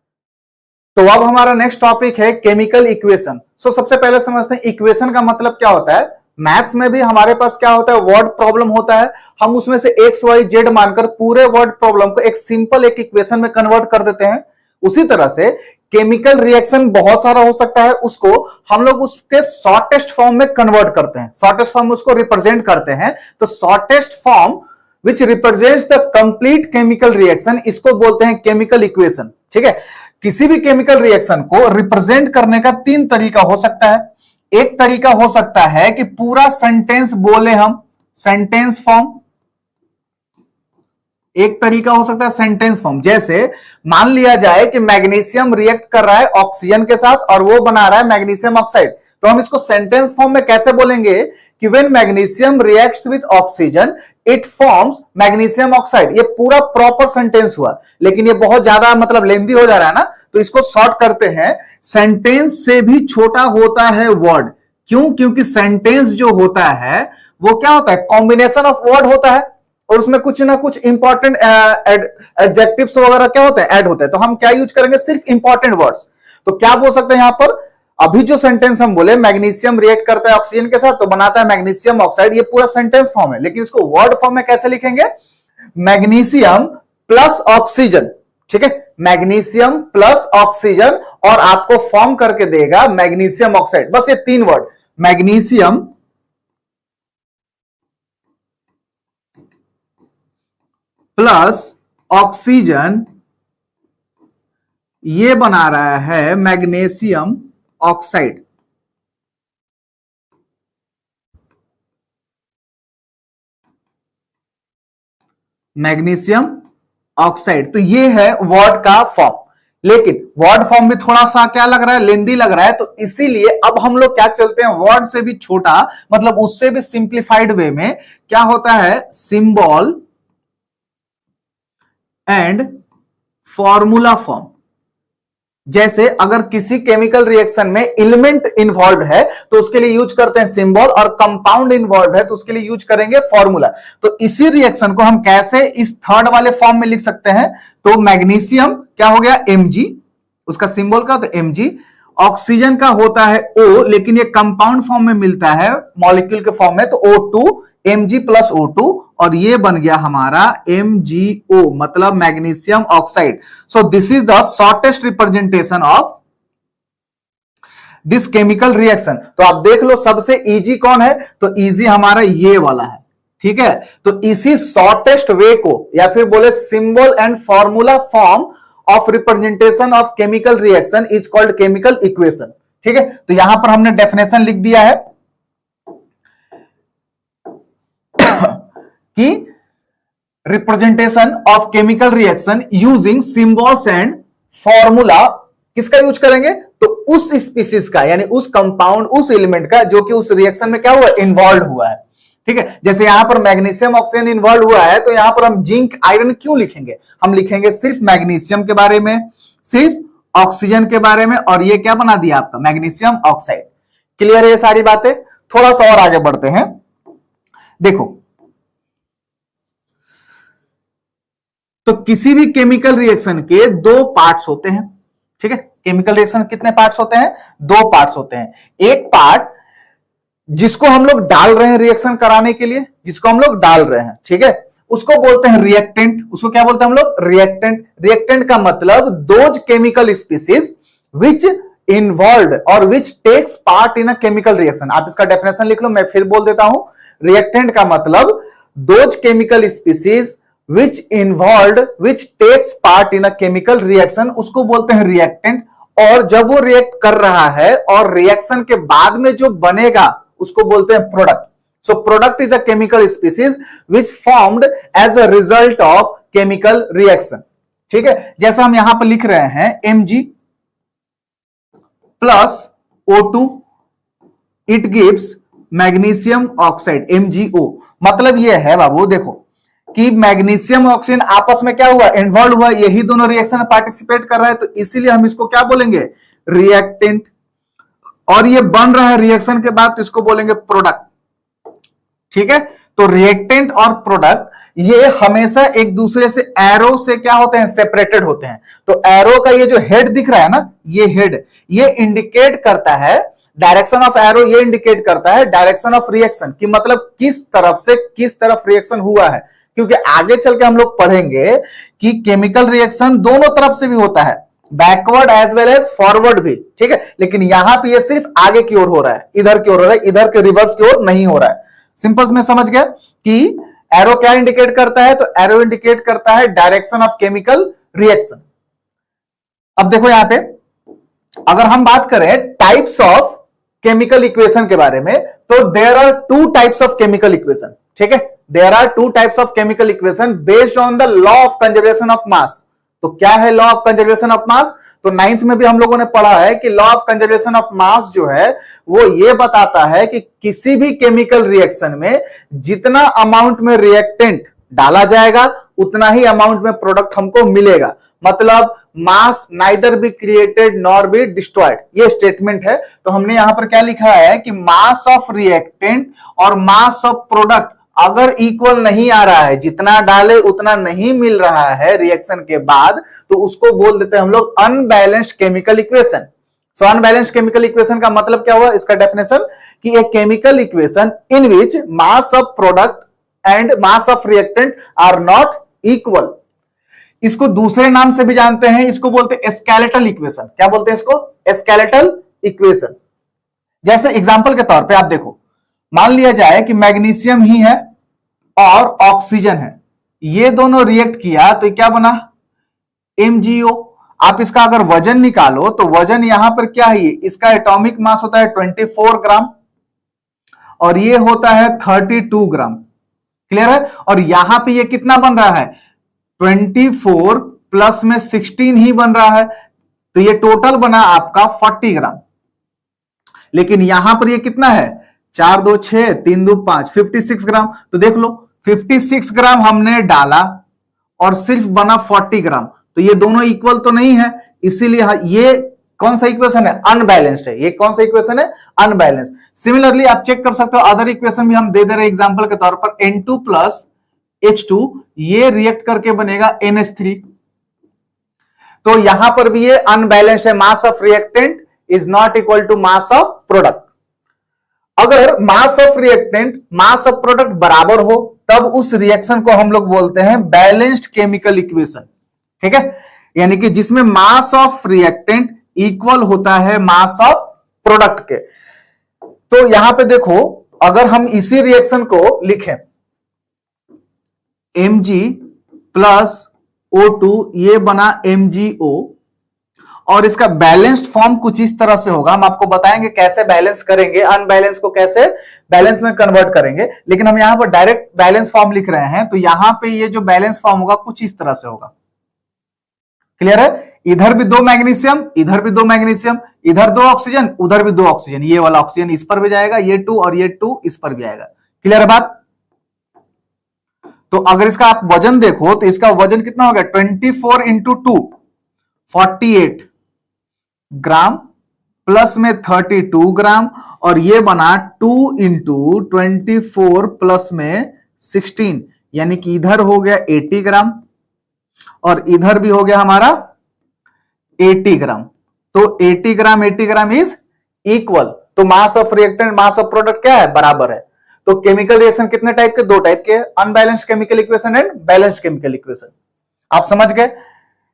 Speaker 2: तो अब हमारा नेक्स्ट टॉपिक है केमिकल इक्वेशन। सबसे पहले समझते हैं इक्वेशन का मतलब क्या होता है। मैथ्स में भी हमारे पास क्या होता है, वर्ड प्रॉब्लम होता है, हम उसमें से एक्स वाई जेड मानकर पूरे वर्ड प्रॉब्लम को एक सिंपल एक इक्वेशन में कन्वर्ट कर देते हैं। उसी तरह से केमिकल रिएक्शन बहुत सारा हो सकता है, उसको हम लोग उसके शॉर्टेस्ट फॉर्म में कन्वर्ट करते हैं, शॉर्टेस्ट फॉर्म में उसको रिप्रेजेंट करते हैं। तो shortest form which represents the complete chemical reaction, इसको बोलते हैं केमिकल इक्वेशन, ठीक है। किसी भी केमिकल रिएक्शन को रिप्रेजेंट करने का तीन तरीका हो सकता है। एक तरीका हो सकता है कि पूरा सेंटेंस बोले हम, सेंटेंस फॉर्म। एक तरीका हो सकता है सेंटेंस फॉर्म, जैसे मान लिया जाए कि मैग्नीशियम रिएक्ट कर रहा है ऑक्सीजन के साथ और वो बना रहा है मैग्नीशियम ऑक्साइड, तो हम इसको सेंटेंस फॉर्म में कैसे बोलेंगे कि when magnesium reacts with oxygen it forms magnesium oxide. ये पूरा प्रॉपर सेंटेंस हुआ, लेकिन ये बहुत ज्यादा मतलब लेंदी हो जा रहा है ना, तो इसको शॉर्ट करते हैं। सेंटेंस से भी छोटा होता है वर्ड, क्यों, क्योंकि सेंटेंस जो होता है वो क्या होता है, कॉम्बिनेशन ऑफ वर्ड होता है, और उसमें कुछ ना कुछ इंपॉर्टेंट एडजेक्टिव्स वगैरह क्या होते हैं, ऐड होते हैं। तो हम क्या यूज करेंगे, सिर्फ इंपॉर्टेंट वर्ड्स। तो क्या बोल सकते हैं यहां पर, अभी जो सेंटेंस हम बोले मैग्नीशियम रिएक्ट करता है ऑक्सीजन के साथ तो बनाता है मैग्नीशियम ऑक्साइड, ये पूरा सेंटेंस फॉर्म है, लेकिन इसको वर्ड फॉर्म में कैसे लिखेंगे, मैग्नीशियम प्लस ऑक्सीजन, ठीक है, मैग्नीशियम प्लस ऑक्सीजन, और आपको फॉर्म करके देगा मैग्नीशियम ऑक्साइड। बस ये तीन वर्ड, मैग्नीशियम प्लस ऑक्सीजन, ये बना रहा है मैग्नीशियम ऑक्साइड। मैग्नीशियम ऑक्साइड, तो ये है वर्ड का फॉर्म। लेकिन वर्ड फॉर्म भी थोड़ा सा क्या लग रहा है, लेंदी लग रहा है, तो इसीलिए अब हम लोग क्या चलते हैं, वर्ड से भी छोटा मतलब उससे भी सिंप्लीफाइड वे में क्या होता है, सिंबल एंड फॉर्मूला फॉर्म। जैसे अगर किसी केमिकल रिएक्शन में एलिमेंट इन्वॉल्व है तो उसके लिए यूज करते हैं सिंबल, और कंपाउंड इन्वॉल्व है तो उसके लिए यूज करेंगे फॉर्मूला। तो इसी रिएक्शन को हम कैसे इस थर्ड वाले फॉर्म में लिख सकते हैं, तो मैग्नीशियम क्या हो गया, Mg, उसका सिंबल का तो Mg, ऑक्सीजन का होता है O, लेकिन ये कंपाउंड फॉर्म में मिलता है मॉलिक्यूल के फॉर्म में, तो O2, Mg प्लस O2, और ये बन गया हमारा MgO, मतलब magnesium oxide. So this is the shortest representation of this chemical reaction. तो आप देख लो सबसे इजी कौन है, तो इजी हमारा ये वाला है, ठीक है। तो इसी शॉर्टेस्ट वे को या फिर बोले symbol and formula form of representation of chemical reaction is called chemical equation, ठीक है। तो यहां पर हमने डेफिनेशन लिख दिया है कि representation of chemical reaction using symbols and formula किसका यूज करेंगे, तो उस स्पीसीज का, यानी उस कंपाउंड, उस एलिमेंट का जो कि उस रिएक्शन में क्या हुआ, इन्वॉल्व हुआ है, ठीक है। जैसे यहां पर मैग्नीशियम ऑक्सीजन इन्वॉल्व हुआ है, तो यहां पर हम जिंक आयरन क्यों लिखेंगे, हम लिखेंगे सिर्फ मैग्नीशियम के बारे में, सिर्फ ऑक्सीजन के बारे में, और ये क्या बना दिया आपका मैग्नीशियम ऑक्साइड। क्लियर है ये सारी बातें। थोड़ा सा और आगे बढ़ते हैं। देखो तो किसी भी केमिकल रिएक्शन के दो पार्ट्स होते हैं, ठीक है। केमिकल रिएक्शन कितने पार्ट्स होते हैं? दो पार्ट्स होते हैं। एक पार्ट जिसको हम लोग डाल रहे हैं रिएक्शन कराने के लिए, जिसको हम लोग डाल रहे हैं, ठीक है, उसको बोलते हैं रिएक्टेंट। उसको क्या बोलते हैं हम लोग? रिएक्टेंट। रिएक्टेंट का मतलब those chemical species which involve or which takes part in a chemical reaction. आप इसका डेफिनेशन लिख लो, मैं फिर बोल देता हूं। रिएक्टेंट का मतलब those chemical species which involve which takes part in a chemical reaction, उसको बोलते हैं रिएक्टेंट। और जब वो रिएक्ट कर रहा है और रिएक्शन के बाद में जो बनेगा उसको बोलते हैं product. So product is a chemical species which formed as a result of chemical reaction, ठीक है। जैसा हम यहां पर लिख रहे हैं Mg plus O2 it gives magnesium oxide MgO। मतलब यह है बाबू, देखो कि मैग्नीशियम ऑक्सीजन आपस में क्या हुआ? इन्वॉल्व हुआ, यही दोनों रिएक्शन में पार्टिसिपेट कर रहा है, तो इसीलिए हम इसको क्या बोलेंगे? रिएक्टेंट। और ये बन रहा है रिएक्शन के बाद, तो इसको बोलेंगे प्रोडक्ट, ठीक है। तो रिएक्टेंट और प्रोडक्ट ये हमेशा एक दूसरे से एरो से क्या होते हैं? सेपरेटेड होते हैं। तो एरो का ये जो हेड दिख रहा है ना, ये हेड, ये इंडिकेट करता है डायरेक्शन ऑफ एरो, ये इंडिकेट करता है डायरेक्शन ऑफ रिएक्शन, कि मतलब किस तरफ से किस तरफ रिएक्शन हुआ है। क्योंकि आगे चल के हम लोग पढ़ेंगे कि केमिकल रिएक्शन दोनों तरफ से भी होता है, backward as well as forward भी, ठीक है। लेकिन यहां पे ये सिर्फ आगे की ओर हो रहा है, इधर की ओर हो रहा है, इधर के रिवर्स की ओर नहीं हो रहा है। सिंपल में समझ गया कि एरो क्या इंडिकेट करता है? तो एरो इंडिकेट करता है डायरेक्शन ऑफ केमिकल रिएक्शन। अब देखो यहां पे अगर हम बात करें टाइप्स ऑफ केमिकल इक्वेशन के बारे में, तो there are two types of chemical equation, ठीक है। There are two types of chemical equation based on the law of conservation of mass. तो क्या है law of conservation of mass? तो 9th में भी हम लोगों ने पढ़ा है कि लॉ ऑफ कंजर्वेशन ऑफ मास जो है वो ये बताता है कि किसी भी केमिकल रिएक्शन में जितना अमाउंट में रिएक्टेंट डाला जाएगा उतना ही अमाउंट में प्रोडक्ट हमको मिलेगा। मतलब mass neither be created nor be destroyed, ये स्टेटमेंट है। तो हमने यहां पर क्या लिखा है कि मास ऑफ रिएक्टेंट और मास ऑफ प्रोडक्ट अगर इक्वल नहीं आ रहा है, जितना डाले उतना नहीं मिल रहा है रिएक्शन के बाद, तो उसको बोल देते हैं हम लोग unbalanced chemical equation. So unbalanced chemical equation का मतलब क्या हुआ? इसका डेफिनेशन कि एक chemical equation in which mass of product and mass of reactant are not equal. इसको दूसरे नाम से भी जानते हैं, इसको बोलते हैं स्केलेटल इक्वेशन। क्या बोलते हैं इसको? Skeletal equation. जैसे एग्जांपल के तौर पे आप देखो, मान लिया जाए कि मैग्नीशियम ही है और ऑक्सीजन है, ये दोनों रिएक्ट किया तो क्या बना? MgO। आप इसका अगर वजन निकालो तो वजन यहां पर क्या है? इसका एटॉमिक मास होता है 24 ग्राम और ये होता है 32 ग्राम। क्लियर है? और यहां पे ये कितना बन रहा है? 24 प्लस में 16 ही बन रहा है, तो ये टोटल बना आपका 40 ग्राम। लेकिन यहां पर ये कितना है? 4 2 6 3 2 5 56 ग्राम। तो देख लो 56 ग्राम हमने डाला और सिर्फ बना 40 ग्राम, तो ये दोनों इक्वल तो नहीं है, इसीलिए ये कौन सा इक्वेशन है? अनबैलेंस्ड है। ये कौन सा इक्वेशन है? अनबैलेंस्ड। सिमिलरली आप चेक कर सकते हो, अदर इक्वेशन भी हम दे दे रहे एग्जांपल के तौर पर N2 प्लस H2, ये रिएक्ट करके बनेगा NH3। तो यहां पर भी ये अनबैलेंस्ड है, mass of reactant is not equal to mass of product. अगर mass of reactant mass of product बराबर हो तब उस रिएक्शन को हम लोग बोलते हैं बैलेंस्ड केमिकल इक्वेशन, ठीक है। यानी कि जिसमें मास ऑफ रिएक्टेंट इक्वल होता है मास ऑफ प्रोडक्ट के। तो यहां पे देखो, अगर हम इसी रिएक्शन को लिखें Mg प्लस O2, ये बना MgO, और इसका बैलेंस्ड फॉर्म कुछ इस तरह से होगा। हम आपको बताएंगे कैसे बैलेंस करेंगे, अनबैलेंस को कैसे बैलेंस में कन्वर्ट करेंगे, लेकिन हम यहां पर डायरेक्ट बैलेंस फॉर्म लिख रहे हैं। तो यहां पे ये जो बैलेंस फॉर्म होगा कुछ इस तरह से होगा। क्लियर है? इधर भी 2 मैग्नीशियम, इधर भी 2 मैग्नीशियम, इधर 2 ऑक्सीजन, उधर भी 2 ऑक्सीजन। ये वाला ऑक्सीजन इस पर भी जाएगा, ये 2 और ये 2 इस पर भी आएगा। क्लियर है बात? तो अगर इसका आप वजन देखो तो इसका वजन कितना हो गया? 24 इंटू 2 48 ग्राम प्लस में 32 ग्राम, और ये बना 2 इंटू 24 प्लस में 16, यानी कि इधर हो गया 80 ग्राम और इधर भी हो गया हमारा 80 ग्राम। तो 80 ग्राम इज इक्वल। तो mass of reactant mass of product क्या है, बराबर है। तो केमिकल रिएक्शन कितने टाइप के, दो टाइप के, unbalanced chemical equation and balanced chemical equation. आप समझ गए।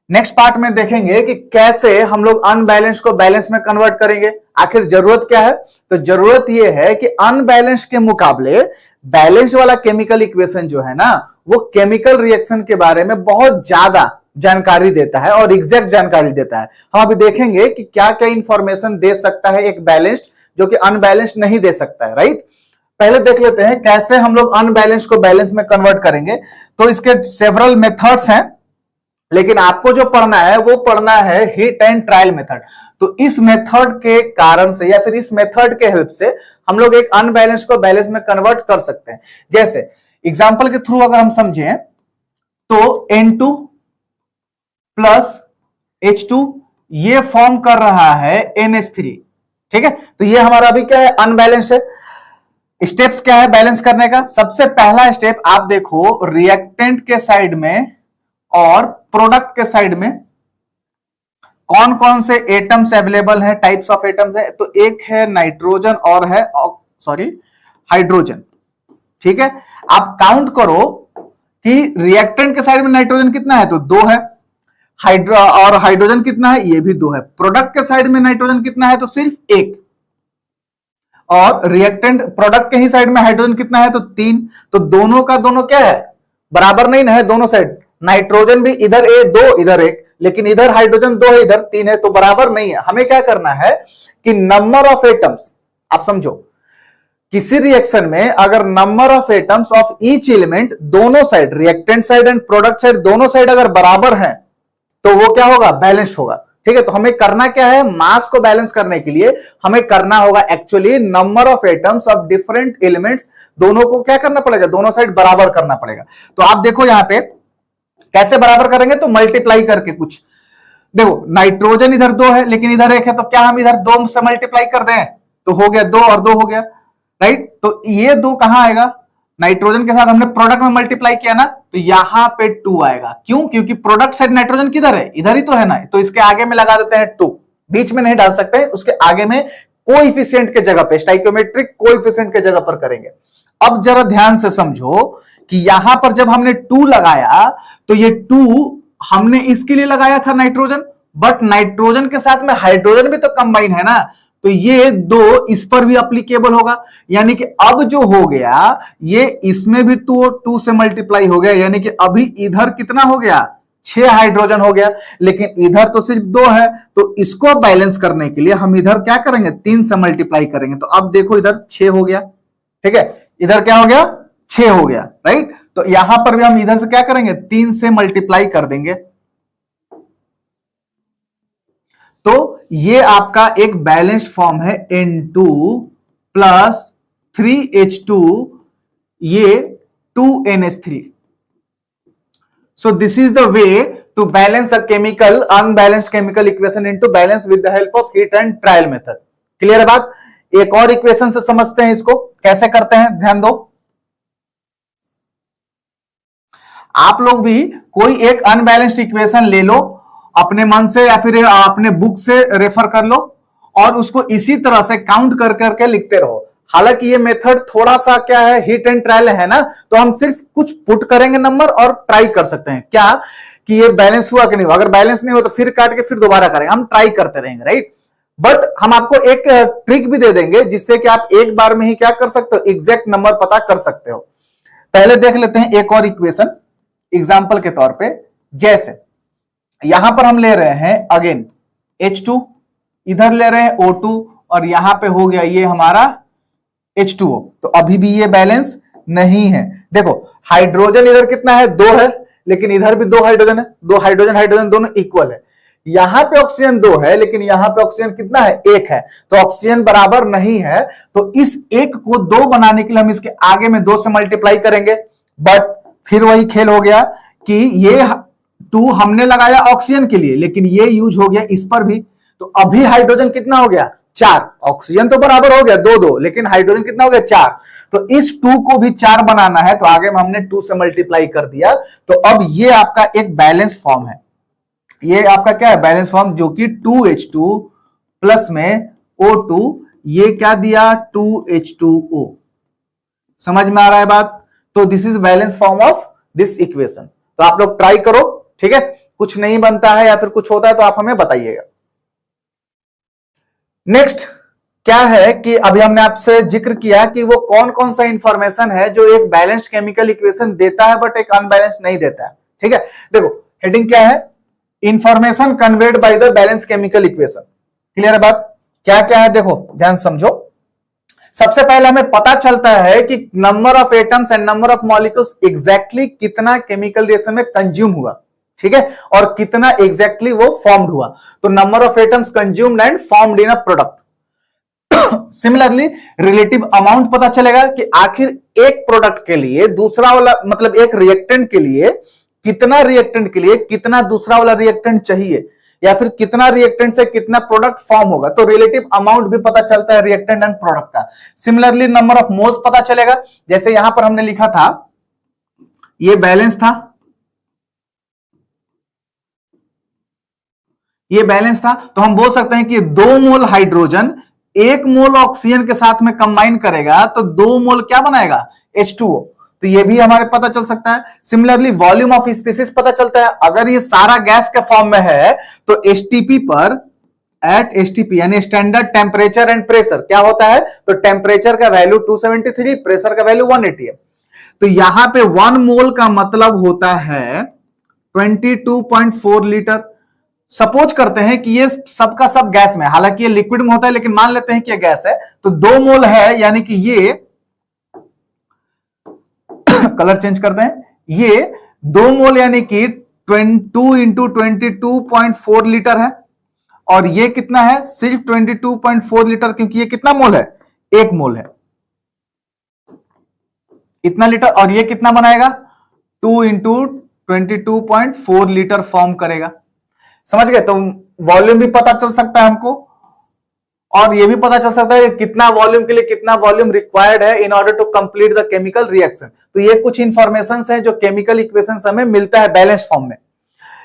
Speaker 2: नेक्स्ट पार्ट में देखेंगे कि कैसे हम लोग अनबैलेंस को बैलेंस में कन्वर्ट करेंगे। आखिर जरूरत क्या है, तो जरूरत यह है कि अनबैलेंस के मुकाबले बैलेंस वाला केमिकल इक्वेशन जो है ना, वो केमिकल रिएक्शन के बारे में बहुत ज्यादा जानकारी देता है और एग्जैक्ट जानकारी देता है। हम अभी देखेंगे कि क्या क्या इंफॉर्मेशन दे सकता है एक बैलेंस्ड जो कि अनबैलेंस्ड नहीं दे सकता है, राइट। पहले देख लेते हैं कैसे हम लोग अनबैलेंस को बैलेंस में कन्वर्ट करेंगे। तो इसके सेवरल मेथड्स हैं, लेकिन आपको जो पढ़ना है वो पढ़ना है हिट एंड ट्रायल मेथड। तो इस मेथड के कारण से या फिर इस मेथड के हेल्प से हम लोग एक अनबैलेंस को बैलेंस में कन्वर्ट कर सकते हैं। जैसे एग्जांपल के थ्रू अगर हम समझें तो N2 प्लस H2 ये फॉर्म कर रहा है NH3, ठीक है। तो ये हमारा अभी क्या है, अनबैलेंस है। स्टेप्स क्या है बैलेंस करने का, सबसे पहला स्टेप आप देखो रिएक्टेंट के साइड में और प्रोडक्ट के साइड में कौन कौन से एटम्स अवेलेबल है, टाइप्स ऑफ एटम्स है। तो एक है नाइट्रोजन और है हाइड्रोजन, ठीक है। आप काउंट करो कि रिएक्टेंट के साइड में नाइट्रोजन कितना है, तो 2 है। और हाइड्रोजन कितना है, ये भी 2 है। प्रोडक्ट के साइड में नाइट्रोजन कितना है, तो सिर्फ 1। और रिएक्टेंट प्रोडक्ट के ही साइड में हाइड्रोजन कितना है, तो 3। तो दोनों का दोनों क्या है, बराबर नहीं ना है दोनों साइड। नाइट्रोजन भी इधर 2 इधर 1, लेकिन इधर हाइड्रोजन 2 है इधर 3 है, तो बराबर नहीं है। हमें क्या करना है कि नंबर ऑफ एटम्स, आप समझो किसी रिएक्शन में अगर number of atoms of each element दोनों side, reactant side and product side दोनों साइड अगर बराबर हैं तो वो क्या होगा, बैलेंस्ड होगा, ठीक है। तो हमें करना क्या है, मास को बैलेंस करने के लिए हमें करना होगा actually number of atoms of different elements दोनों को क्या करना पड़ेगा, दोनों साइड बराबर करना पड़ेगा। तो आप देखो यहां पे कैसे बराबर करेंगे, तो मल्टीप्लाई करके कुछ देखो, नाइट्रोजन इधर 2 है लेकिन इधर 1 है, तो क्या हम इधर 2 से मल्टीप्लाई कर दें, तो हो गया 2 और 2 हो गया, राइट। तो ये 2 कहां आएगा, नाइट्रोजन के साथ हमने प्रोडक्ट में मल्टीप्लाई किया ना, तो यहां पे 2 आएगा। क्यों, क्योंकि प्रोडक्ट साइड नाइट्रोजन किधर है, इधर ही तो है ना, तो इसके आगे में लगा देते हैं 2, बीच में नहीं डाल सकते, उसके आगे में कोएफिशिएंट के जगह पे, स्टोइकियोमेट्रिक कोएफिशिएंट के जगह पर करेंगे। अब जरा ध्यान से समझो कि यहां पर जब हमने 2 लगाया तो ये 2 हमने इसके लिए लगाया था नाइट्रोजन, बट नाइट्रोजन के साथ में हाइड्रोजन भी तो कंबाइन है ना, तो ये 2 इस पर भी एप्लीकेबल होगा। यानी कि अब जो हो गया ये इसमें भी 2 से मल्टीप्लाई हो गया, यानी कि अभी इधर कितना हो गया, 6 हाइड्रोजन हो गया, लेकिन इधर तो सिर्फ 2 है। तो इसको बैलेंस करने के लिए हम इधर क्या करेंगे, 3 से मल्टीप्लाई करेंगे। तो अब देखो इधर 6 हो गया, ठीक है, इधर क्या हो गया, 6 हो गया, राइट। तो यहां पर भी हम इधर से क्या करेंगे, 3 से मल्टीप्लाई कर देंगे। तो ये आपका एक बैलेंस्ड फॉर्म है N2 प्लस 3H2 ये 2NH3। So this is the way to balance a chemical unbalanced chemical equation into balance with the help of heat and trial method। Clear है बात। एक और इक्वेशन से समझते हैं इसको कैसे करते हैं, ध्यान दो। आप लोग भी कोई एक अनबैलेंस्ड इक्वेशन ले लो अपने मन से या फिर अपने बुक से रेफर कर लो और उसको इसी तरह से काउंट कर करके लिखते रहो। हालांकि ये मेथड थोड़ा सा क्या है, हिट एंड ट्रायल है ना, तो हम सिर्फ कुछ पुट करेंगे नंबर और ट्राई कर सकते हैं क्या कि ये बैलेंस हुआ कि नहीं हुआ। अगर बैलेंस नहीं हो तो फिर काट के फिर दोबारा करेंगे, हम ट्राई करते रहेंगे, राइट। बट हम आपको एक ट्रिक भी दे देंगे जिससे कि आप एक बार में ही क्या कर सकते हो, एग्जैक्ट नंबर पता कर सकते हो। पहले देख लेते हैं एक और इक्वेशन एग्जाम्पल के तौर पे। जैसे यहां पर हम ले रहे हैं अगेन H2, इधर ले रहे हैं O2 और यहां पे हो गया ये हमारा H2O। तो अभी भी ये बैलेंस नहीं है। देखो हाइड्रोजन इधर कितना है, 2 है, लेकिन इधर भी 2 हाइड्रोजन है, 2 हाइड्रोजन हाइड्रोजन दोनों इक्वल है। यहां पे ऑक्सीजन 2 है लेकिन यहां पे ऑक्सीजन कितना है, 1 है, तो ऑक्सीजन बराबर नहीं है। तो इस 1 को 2 बनाने के लिए हम इसके आगे में 2 से मल्टीप्लाई करेंगे। बट फिर वही खेल हो गया कि ये 2 हमने लगाया ऑक्सीजन के लिए लेकिन ये यूज हो गया इस पर भी। तो अभी हाइड्रोजन कितना हो गया, 4, ऑक्सीजन तो बराबर हो गया 2-2, लेकिन हाइड्रोजन कितना हो गया, 4। तो इस 2 को भी 4 बनाना है तो आगे में हमने 2 से मल्टीप्लाई कर दिया। तो अब ये आपका एक बैलेंस फॉर्म है, ये आपका क्या है, बैलेंस फॉर्म, जो कि 2H2 प्लस में O2, ये क्या दिया 2H2O। समझ में आ रहा है बात? तो this is balance form of this equation. तो आप लोग ट्राई करो, ठीक है, कुछ नहीं बनता है या फिर कुछ होता है तो आप हमें बताइएगा। नेक्स्ट क्या है कि अभी हमने आपसे जिक्र किया कि वो कौन कौन सा इंफॉर्मेशन है जो एक बैलेंस्ड केमिकल इक्वेशन देता है बट एक अनबैलेंस्ड नहीं देता है। ठीक है, देखो हेडिंग क्या है, information conveyed by the balance chemical equation. Clear है बात? क्या क्या है देखो ध्यान समझो। सबसे पहले हमें पता चलता है कि number of atoms and number of molecules exactly कितना केमिकल रिएक्शन में कंज्यूम हुआ, ठीक है, और कितना एग्जैक्टली वो फॉर्म्ड हुआ। तो number of atoms consumed and formed in a product. Similarly relative amount पता चलेगा कि आखिर एक प्रोडक्ट के लिए दूसरा वाला, मतलब एक रिएक्टेंट के लिए कितना, रिएक्टेंट के लिए कितना दूसरा वाला रिएक्टेंट चाहिए, या फिर कितना रिएक्टेंट से कितना प्रोडक्ट फॉर्म होगा। तो रिलेटिव अमाउंट भी पता चलता है रिएक्टेंट एंड प्रोडक्ट का। सिमिलरली नंबर ऑफ मोल्स पता चलेगा, जैसे यहां पर हमने लिखा था ये बैलेंस था, ये बैलेंस था, तो हम बोल सकते हैं कि 2 मोल हाइड्रोजन 1 मोल ऑक्सीजन के साथ में कंबाइन करेगा तो 2 मोल क्या बनाएगा, H2O। तो ये भी हमारे पता चल सकता है। सिमिलरली वॉल्यूम ऑफ स्पीसीज पता चलता है, अगर ये सारा गैस के फॉर्म में है तो एसटीपी पर, एट एसटीपी यानी स्टैंडर्ड टेम्परेचर एंड प्रेशर क्या होता है, तो टेम्परेचर का वैल्यू 273, प्रेशर का वैल्यू 180 है। तो यहां पे 1 मोल का मतलब होता है 22.4 लीटर। सपोज करते हैं कि ये सबका सब गैस में, हालांकि ये लिक्विड में होता है लेकिन मान लेते हैं कि ये गैस है, तो 2 मोल है, यानी कि ये कलर चेंज करते हैं, ये 2 मोल यानी कि 2 इंटू 22.4 लीटर है, और ये कितना है, सिर्फ 22.4 लीटर, क्योंकि ये कितना मोल है, 1 मोल है, इतना लीटर। और ये कितना बनाएगा, 2 इंटू 22.4 लीटर फॉर्म करेगा। समझ गए? तो वॉल्यूम भी पता चल सकता है हमको, और ये भी पता चल सकता है कितना वॉल्यूम के लिए कितना वॉल्यूम रिक्वायर्ड है in order to complete the chemical reaction. तो ये कुछ इंफॉर्मेशन है जो केमिकल इक्वेशन हमें मिलता है बैलेंस फॉर्म में।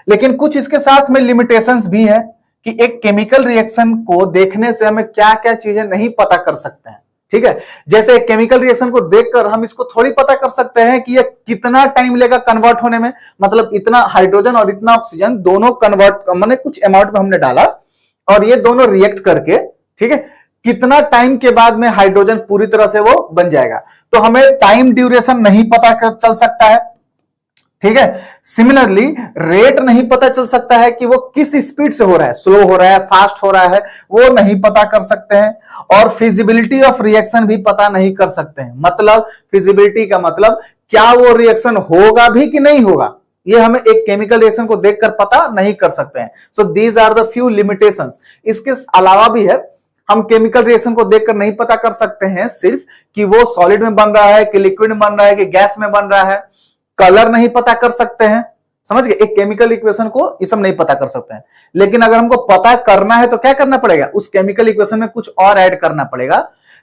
Speaker 2: लेकिन कुछ इसके साथ में लिमिटेशंस भी है कि एक केमिकल रिएक्शन को देखने से हमें क्या क्या चीजें नहीं पता कर सकते हैं। ठीक है, जैसे एक केमिकल रिएक्शन को देखकर हम इसको थोड़ी पता कर सकते हैं कि ये कितना टाइम लेगा कन्वर्ट होने में, मतलब इतना हाइड्रोजन और इतना ऑक्सीजन दोनों कन्वर्ट, मैंने कुछ अमाउंट में हमने डाला और ये दोनों रिएक्ट करके, ठीक है, कितना टाइम के बाद में हाइड्रोजन पूरी तरह से वो बन जाएगा। तो हमें टाइम ड्यूरेशन नहीं पता चल सकता है। ठीक है, सिमिलरली रेट नहीं पता चल सकता है कि वो किस स्पीड से हो रहा है, स्लो हो रहा है, फास्ट हो रहा है, वो नहीं पता कर सकते हैं। और फिजिबिलिटी ऑफ रिएक्शन भी पता नहीं कर सकते हैं। मतलब फिजिबिलिटी का मतलब क्या वो रिएक्शन होगा भी कि नहीं होगा, ये हमें एक केमिकल रिएक्शन को देखकर पता नहीं कर सकते हैं। So these are the few limitations. इसके अलावा भी है, हम केमिकल रिएक्शन को देखकर नहीं पता कर सकते हैं सिर्फ कि वो सॉलिड में बन रहा है कि लिक्विड में बन रहा है कि गैस में बन रहा है। कलर नहीं पता कर सकते हैं, समझ गए? एक केमिकल इक्वेशन को ये सब नहीं पता कर सकते हैं। लेकिन अगर हमको पता करना है तो क्या करना पड़ेगा, उस केमिकल इक्वेशन में कुछ और ऐड करना पड़ेगा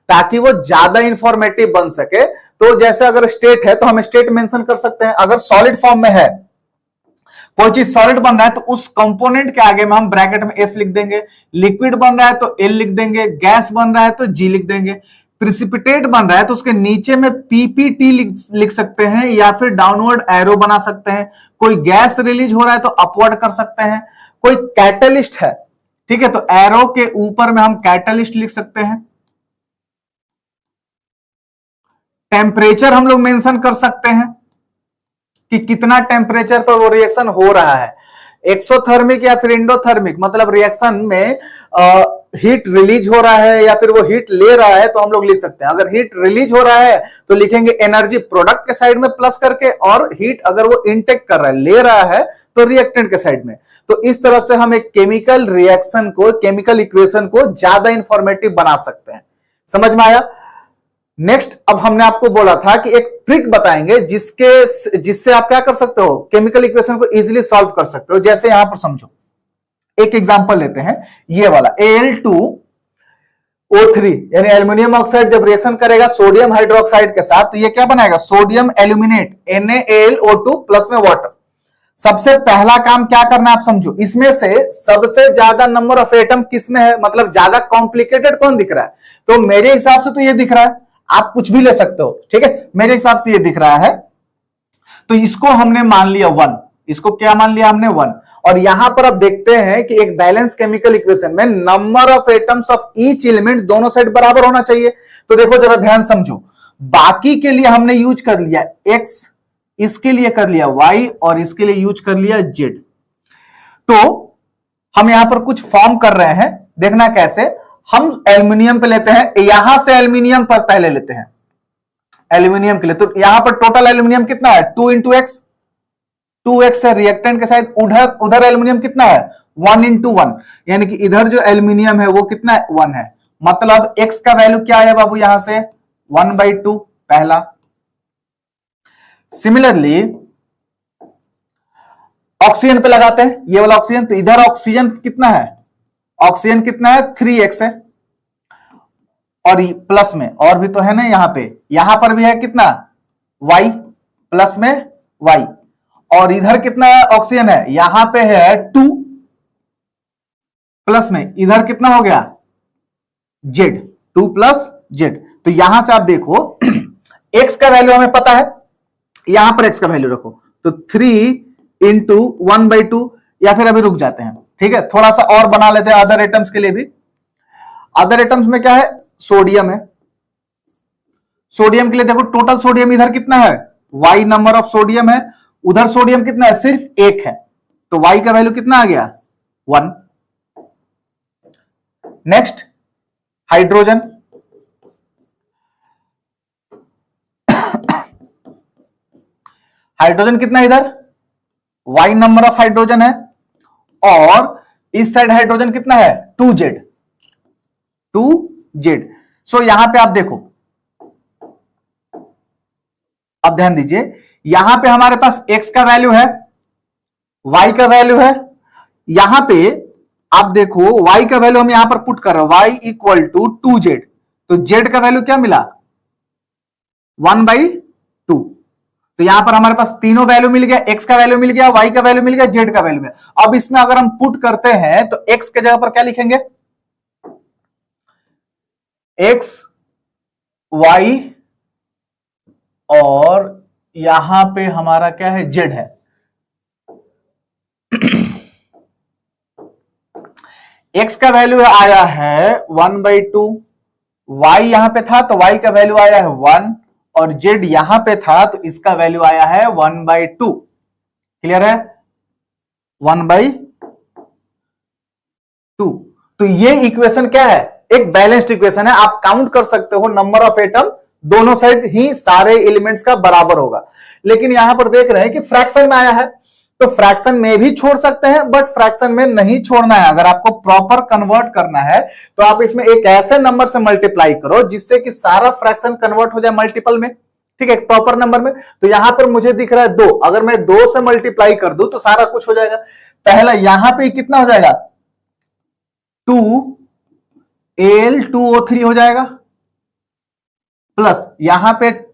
Speaker 2: ताकि वो ज्यादा इंफॉर्मेटिव बन सके। तो जैसे अगर स्टेट है तो हम स्टेट मेंशन कर सकते हैं। अगर सॉलिड फॉर्म में है, कोई चीज सॉलिड बन रहा है तो उस कंपोनेंट के आगे में हम ब्रैकेट में S लिख देंगे। लिक्विड बन रहा है तो L लिख देंगे। गैस बन रहा है तो G लिख देंगे। प्रिसिपिटेट बन रहा है तो उसके नीचे में PPT लिख सकते हैं या फिर डाउनवर्ड एरो बना सकते हैं। कोई गैस रिलीज हो रहा है तो अपवर्ड कर सकते हैं। कोई कैटलिस्ट है, ठीक है, तो एरो के ऊपर में हम कैटलिस्ट लिख सकते हैं। टेम्परेचर हम लोग मेंशन कर सकते हैं कि कितना टेम्परेचर पर वो रिएक्शन हो रहा है, एक्सोथर्मिक या फिर इंडोथर्मिक, मतलब रिएक्शन में हीट रिलीज हो रहा है या फिर वो हीट ले रहा है, तो हम लोग लिख सकते हैं। अगर हीट रिलीज हो रहा है तो लिखेंगे एनर्जी प्रोडक्ट के साइड में प्लस करके, और हीट अगर वो इनटेक कर रहा है, ले रहा है, तो रिएक्टेंट के साइड में। तो इस तरह से हम एक केमिकल रिएक्शन को, केमिकल इक्वेशन को ज्यादा इंफॉर्मेटिव बना सकते हैं। समझ में आया? नेक्स्ट, अब हमने आपको बोला था कि एक ट्रिक बताएंगे जिससे आप क्या कर सकते हो, केमिकल इक्वेशन को इजीली सॉल्व कर सकते हो। जैसे यहां पर समझो, एक एग्जांपल लेते हैं, ये वाला Al2 O3 यानी एल्यूमिनियम ऑक्साइड जब रिएक्शन करेगा सोडियम हाइड्रोक्साइड के साथ, तो ये क्या बनाएगा, सोडियम एल्यूमिनेट NaAlO2 प्लस में वाटर। सबसे पहला काम क्या करना है आप समझो, इसमें से सबसे ज्यादा नंबर ऑफ एटम किसमें है, मतलब ज्यादा कॉम्प्लिकेटेड कौन दिख रहा है, तो मेरे हिसाब से तो ये दिख रहा है, आप कुछ भी ले सकते हो, ठीक है, मेरे हिसाब से ये दिख रहा है, तो इसको हमने मान लिया 1, इसको क्या मान लिया हमने 1। और यहां पर आप देखते हैं कि एक बैलेंस केमिकल इक्वेशन में number of atoms of each element दोनों साइड बराबर होना चाहिए। तो देखो जरा ध्यान समझो, बाकी के लिए हमने यूज कर लिया x, इसके लिए कर लिया y और इसके लिए यूज कर लिया z। तो हम यहां पर कुछ फॉर्म कर रहे हैं, देखना कैसे, हम एल्यूमिनियम पे लेते हैं, यहां से एल्यूमिनियम पर पहले लेते हैं एल्यूमिनियम के लिए, तो यहां पर टोटल एल्यूमिनियम कितना है 2 × x, 2x है रिएक्टेंट के साथ, उधर एल्यूमिनियम कितना है 1 × 1, यानी कि इधर जो एल्यूमिनियम है वो कितना है 1 है, मतलब x का वैल्यू क्या है बाबू यहां से 1/2 पहला। सिमिलरली ऑक्सीजन पे लगाते हैं, ये वाला ऑक्सीजन, तो इधर ऑक्सीजन कितना है, ऑक्सीजन कितना है 3x है, और प्लस में और भी तो है ना, यहां पर भी है कितना y प्लस में y, और इधर कितना ऑक्सीजन है, यहां पे है 2 प्लस में इधर कितना हो गया z, 2 + z। तो यहां से आप देखो x का वैल्यू हमें पता है, यहां पर x का वैल्यू रखो, तो 3 × 1/2, या फिर अभी रुक जाते हैं, ठीक है, थोड़ा सा और बना लेते हैं अदर एटम्स के लिए भी। अदर एटम्स में क्या है, सोडियम है, सोडियम के लिए देखो टोटल सोडियम इधर कितना है y नंबर ऑफ सोडियम है, उधर सोडियम कितना है सिर्फ 1 है, तो y का वैल्यू कितना आ गया 1। नेक्स्ट हाइड्रोजन, हाइड्रोजन कितना है इधर y नंबर ऑफ हाइड्रोजन है, और इस साइड हाइड्रोजन कितना है 2z, 2z। सो यहां पे आप देखो, अब ध्यान दीजिए, यहां पे हमारे पास x का वैल्यू है, y का वैल्यू है, यहां पे आप देखो y का वैल्यू हम यहां पर पुट कर रहे हैं y = 2z, तो z का वैल्यू क्या मिला 1/2। तो यहां पर हमारे पास तीनों वैल्यू मिल गया, x का वैल्यू मिल गया, y का वैल्यू मिल गया, z का वैल्यू मिल गया। अब इसमें अगर हम पुट करते हैं तो x के जगह पर क्या लिखेंगे, x y, और यहां पे हमारा क्या है z है। x का वैल्यू आया है 1/2, y यहां पे था तो y का वैल्यू आया है 1, और z यहां पे था तो इसका वैल्यू आया है 1/2। क्लियर है, 1/2। तो ये इक्वेशन क्या है, एक बैलेंस्ड इक्वेशन है, आप काउंट कर सकते हो नंबर ऑफ एटम दोनों साइड ही सारे एलिमेंट्स का बराबर होगा। लेकिन यहां पर देख रहे हैं कि फ्रैक्शन में आया है, तो फ्रैक्शन में भी छोड़ सकते हैं, बट फ्रैक्शन में नहीं छोड़ना है। अगर आपको प्रॉपर कन्वर्ट करना है तो आप इसमें एक ऐसे नंबर से मल्टीप्लाई करो जिससे कि सारा फ्रैक्शन कन्वर्ट हो जाए मल्टीपल में, ठीक है, प्रॉपर नंबर में। तो यहां पर मुझे दिख रहा है 2, अगर मैं 2 से मल्टीप्लाई कर दूं तो सारा कुछ हो जाएगा। पहला यहां पे कितना हो जाएगा 2Al2O3 हो जाएगा, प्लस यहां पे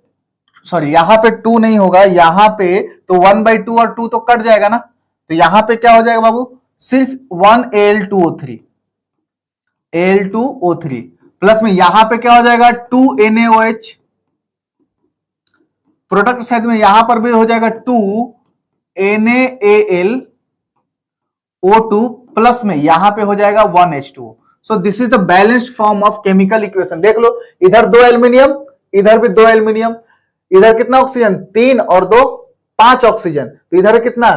Speaker 2: यहां पे 2 नहीं होगा, यहां पे तो 1/2 और 2 तो कट जाएगा ना, तो यहां पे क्या हो जाएगा बाबू सिर्फ 1Al2O3, Al2O3, प्लस में यहां पे क्या हो जाएगा 2NaOH, प्रोडक्ट साइड में यहां पर भी हो जाएगा 2NaAlO2, प्लस में यहां पे हो जाएगा 1H2O। So this is the balanced form of chemical equation. देख लो, इधर 2 एल्यूमिनियम, इधर भी 2 एल्यूमिनियम, इधर कितना ऑक्सीजन 3 और 2 5 ऑक्सीजन, तो इधर कितना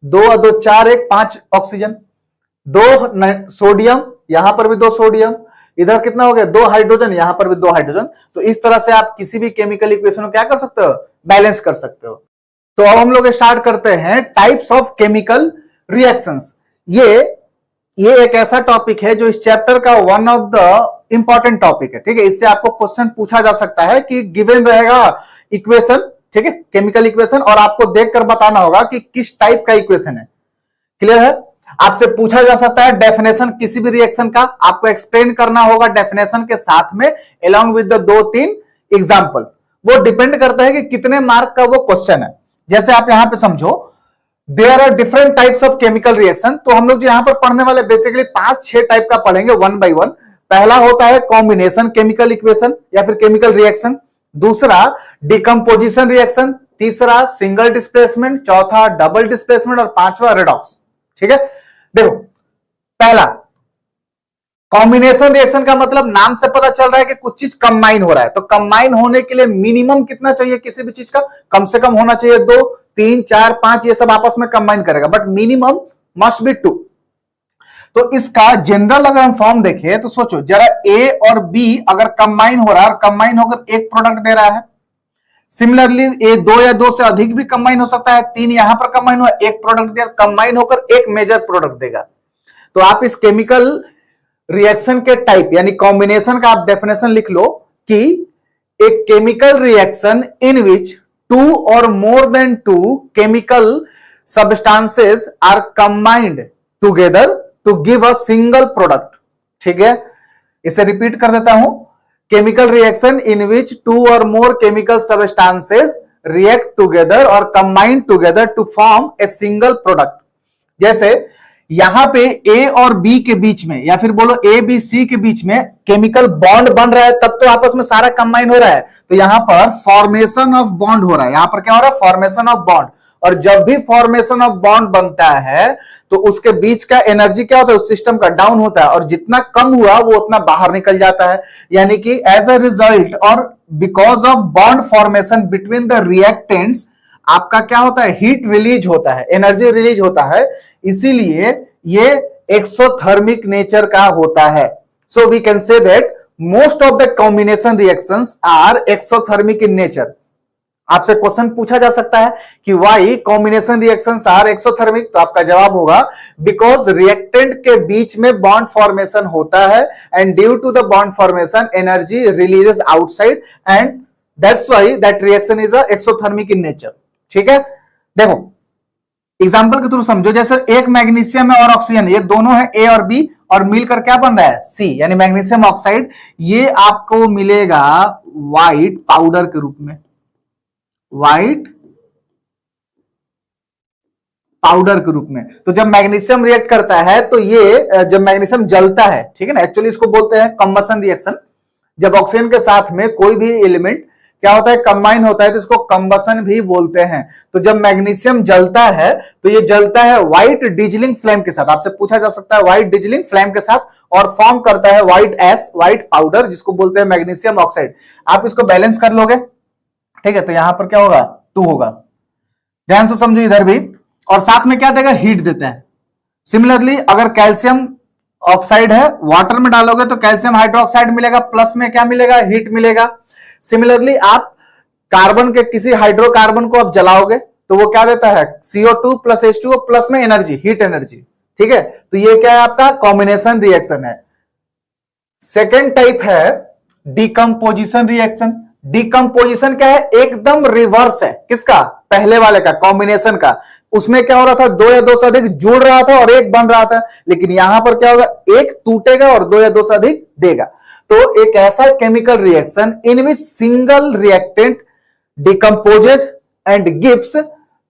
Speaker 2: 2 और 2 4 1 5 ऑक्सीजन, 2 सोडियम, यहां पर भी 2 सोडियम, इधर कितना हो गया 2 हाइड्रोजन, यहां पर भी 2 हाइड्रोजन। तो इस तरह से आप किसी भी केमिकल इक्वेशन को क्या कर सकते हो, बैलेंस कर सकते हो। तो अब हम लोग स्टार्ट करते हैं टाइप्स ऑफ केमिकल रिएक्शंस। ये एक ऐसा टॉपिक है जो इस चैप्टर का one of the important topic है, ठीक है। इससे आपको क्वेश्चन पूछा जा सकता है कि गिवन रहेगा इक्वेशन, ठीक है, केमिकल इक्वेशन, और आपको देखकर बताना होगा कि किस टाइप का इक्वेशन है। क्लियर है। आपसे पूछा जा सकता है डेफिनेशन किसी भी रिएक्शन का, आपको एक्सप्लेन करना होगा डेफिनेशन के साथ में along with द 2-3 एग्जाम्पल। वो डिपेंड करता है कि कितने मार्क का वो क्वेश्चन है। जैसे आप यहां पे समझो, there are different types of chemical reaction. तो हम लोग जो यहां पर पढ़ने वाले बेसिकली 5-6 टाइप का पढ़ेंगे वन बाय वन। पहला होता है कॉम्बिनेशन केमिकल इक्वेशन या फिर केमिकल रिएक्शन, दूसरा डिकम्पोजिशन रिएक्शन, तीसरा सिंगल डिस्प्लेसमेंट, चौथा डबल डिस्प्लेसमेंट और पांचवा रेडॉक्स। ठीक है, देखो पहला कॉम्बिनेशन रिएक्शन का मतलब नाम से पता चल रहा है कि कुछ चीज कंबाइन हो रहा है। तो कंबाइन होने के लिए मिनिमम कितना चाहिए किसी भी चीज का, कम से कम होना चाहिए 2, 3, 4, 5, ये सब आपस में कंबाइन करेगा, बट मिनिमम मस्ट बी 2। तो इसका जनरल अगर हम फॉर्म देखें तो सोचो जरा, ए और बी अगर कंबाइन हो रहा है और कंबाइन होकर एक प्रोडक्ट दे रहा है, सिमिलरली ए 2 या 2 से अधिक भी कंबाइन हो सकता है, 3 यहां पर कंबाइन हुआ, एक प्रोडक्ट दिया, कंबाइन होकर एक मेजर प्रोडक्ट देगा। तो आप इस केमिकल रिएक्शन के टाइप यानी कॉम्बिनेशन का आप डेफिनेशन लिख लो कि एक केमिकल रिएक्शन इन विच 2 और more than 2 chemical substances are combined together to give a single product। ठीक है, इसे रिपीट कर देता हूं, केमिकल रिएक्शन इन विच 2 और more chemical substances react together और combine together to form a single product। जैसे यहां पे ए और बी के बीच में या फिर बोलो ए बी सी के बीच में केमिकल बॉन्ड बन रहा है, तब तो आपस में सारा कंबाइन हो रहा है। तो यहां पर फॉर्मेशन ऑफ बॉन्ड हो रहा है, यहां पर क्या हो रहा है, फॉर्मेशन ऑफ बॉन्ड। और जब भी फॉर्मेशन ऑफ बॉन्ड बनता है तो उसके बीच का एनर्जी क्या होता है, उस सिस्टम का डाउन होता है, और जितना कम हुआ वो उतना बाहर निकल जाता है। यानी कि एज अ रिजल्ट और because of bond formation between the reactants आपका क्या होता है, हीट रिलीज होता है, एनर्जी रिलीज होता है। इसीलिए ये एक्सोथर्मिक नेचर का होता है। So we can say that most of the combination reactions are exothermic in nature. आपसे क्वेश्चन पूछा जा सकता है कि why combination reactions are exothermic, तो आपका जवाब होगा बिकॉज रिएक्टेंट के बीच में बॉन्ड फॉर्मेशन होता है and due to the bond formation energy releases outside and that's why that reaction is a exothermic in nature. ठीक है, देखो एग्जांपल के थ्रू समझो, जैसे एक मैग्नीशियम है और ऑक्सीजन, ये दोनों है ए और बी, और मिलकर क्या बन रहा है, सी, यानी मैग्नीशियम ऑक्साइड। ये आपको मिलेगा व्हाइट पाउडर के रूप में, व्हाइट पाउडर के रूप में। तो जब मैग्नीशियम रिएक्ट करता है तो ये जब मैग्नीशियम जलता है, ठीक है ना, एक्चुअली इसको बोलते हैं कंबशन रिएक्शन। जब ऑक्सीजन के साथ में कोई भी एलिमेंट क्या होता है, कंबाइन होता है, तो इसको कंबशन भी बोलते हैं। तो जब मैग्नीशियम जलता है तो ये जलता है व्हाइट डिजलिंग फ्लेम के साथ, आपसे पूछा जा सकता है व्हाइट डिजलिंग फ्लेम के साथ, और फॉर्म करता है व्हाइट एस, व्हाइट पाउडर, जिसको बोलते हैं मैग्नीशियम ऑक्साइड। आप इसको बैलेंस कर लोगे, ठीक है, तो यहां पर क्या होगा, 2 होगा। ध्यान से समझो इधर भी, और साथ में क्या देगा, हीट देता है। सिमिलरली अगर कैल्शियम ऑक्साइड है, वाटर में डालोगे तो कैल्शियम हाइड्रोक्साइड मिलेगा, प्लस में क्या मिलेगा, हीट मिलेगा। सिमिलरली आप कार्बन के किसी हाइड्रोकार्बन को आप जलाओगे तो वो क्या देता है, CO2 प्लस H2O प्लस में एनर्जी, हीट एनर्जी। ठीक है, तो ये क्या है, आपका कॉम्बिनेशन रिएक्शन है। सेकेंड टाइप है डिकम्पोजिशन रिएक्शन। डिकम्पोजिशन क्या है, एकदम रिवर्स है, किसका, पहले वाले का, कॉम्बिनेशन का। उसमें क्या हो रहा था, 2 या 2 से अधिक जुड़ रहा था और एक बन रहा था, लेकिन यहां पर क्या होगा, एक टूटेगा और 2 या 2 से अधिक देगा। तो एक ऐसा chemical reaction in which single reactant decomposes and gives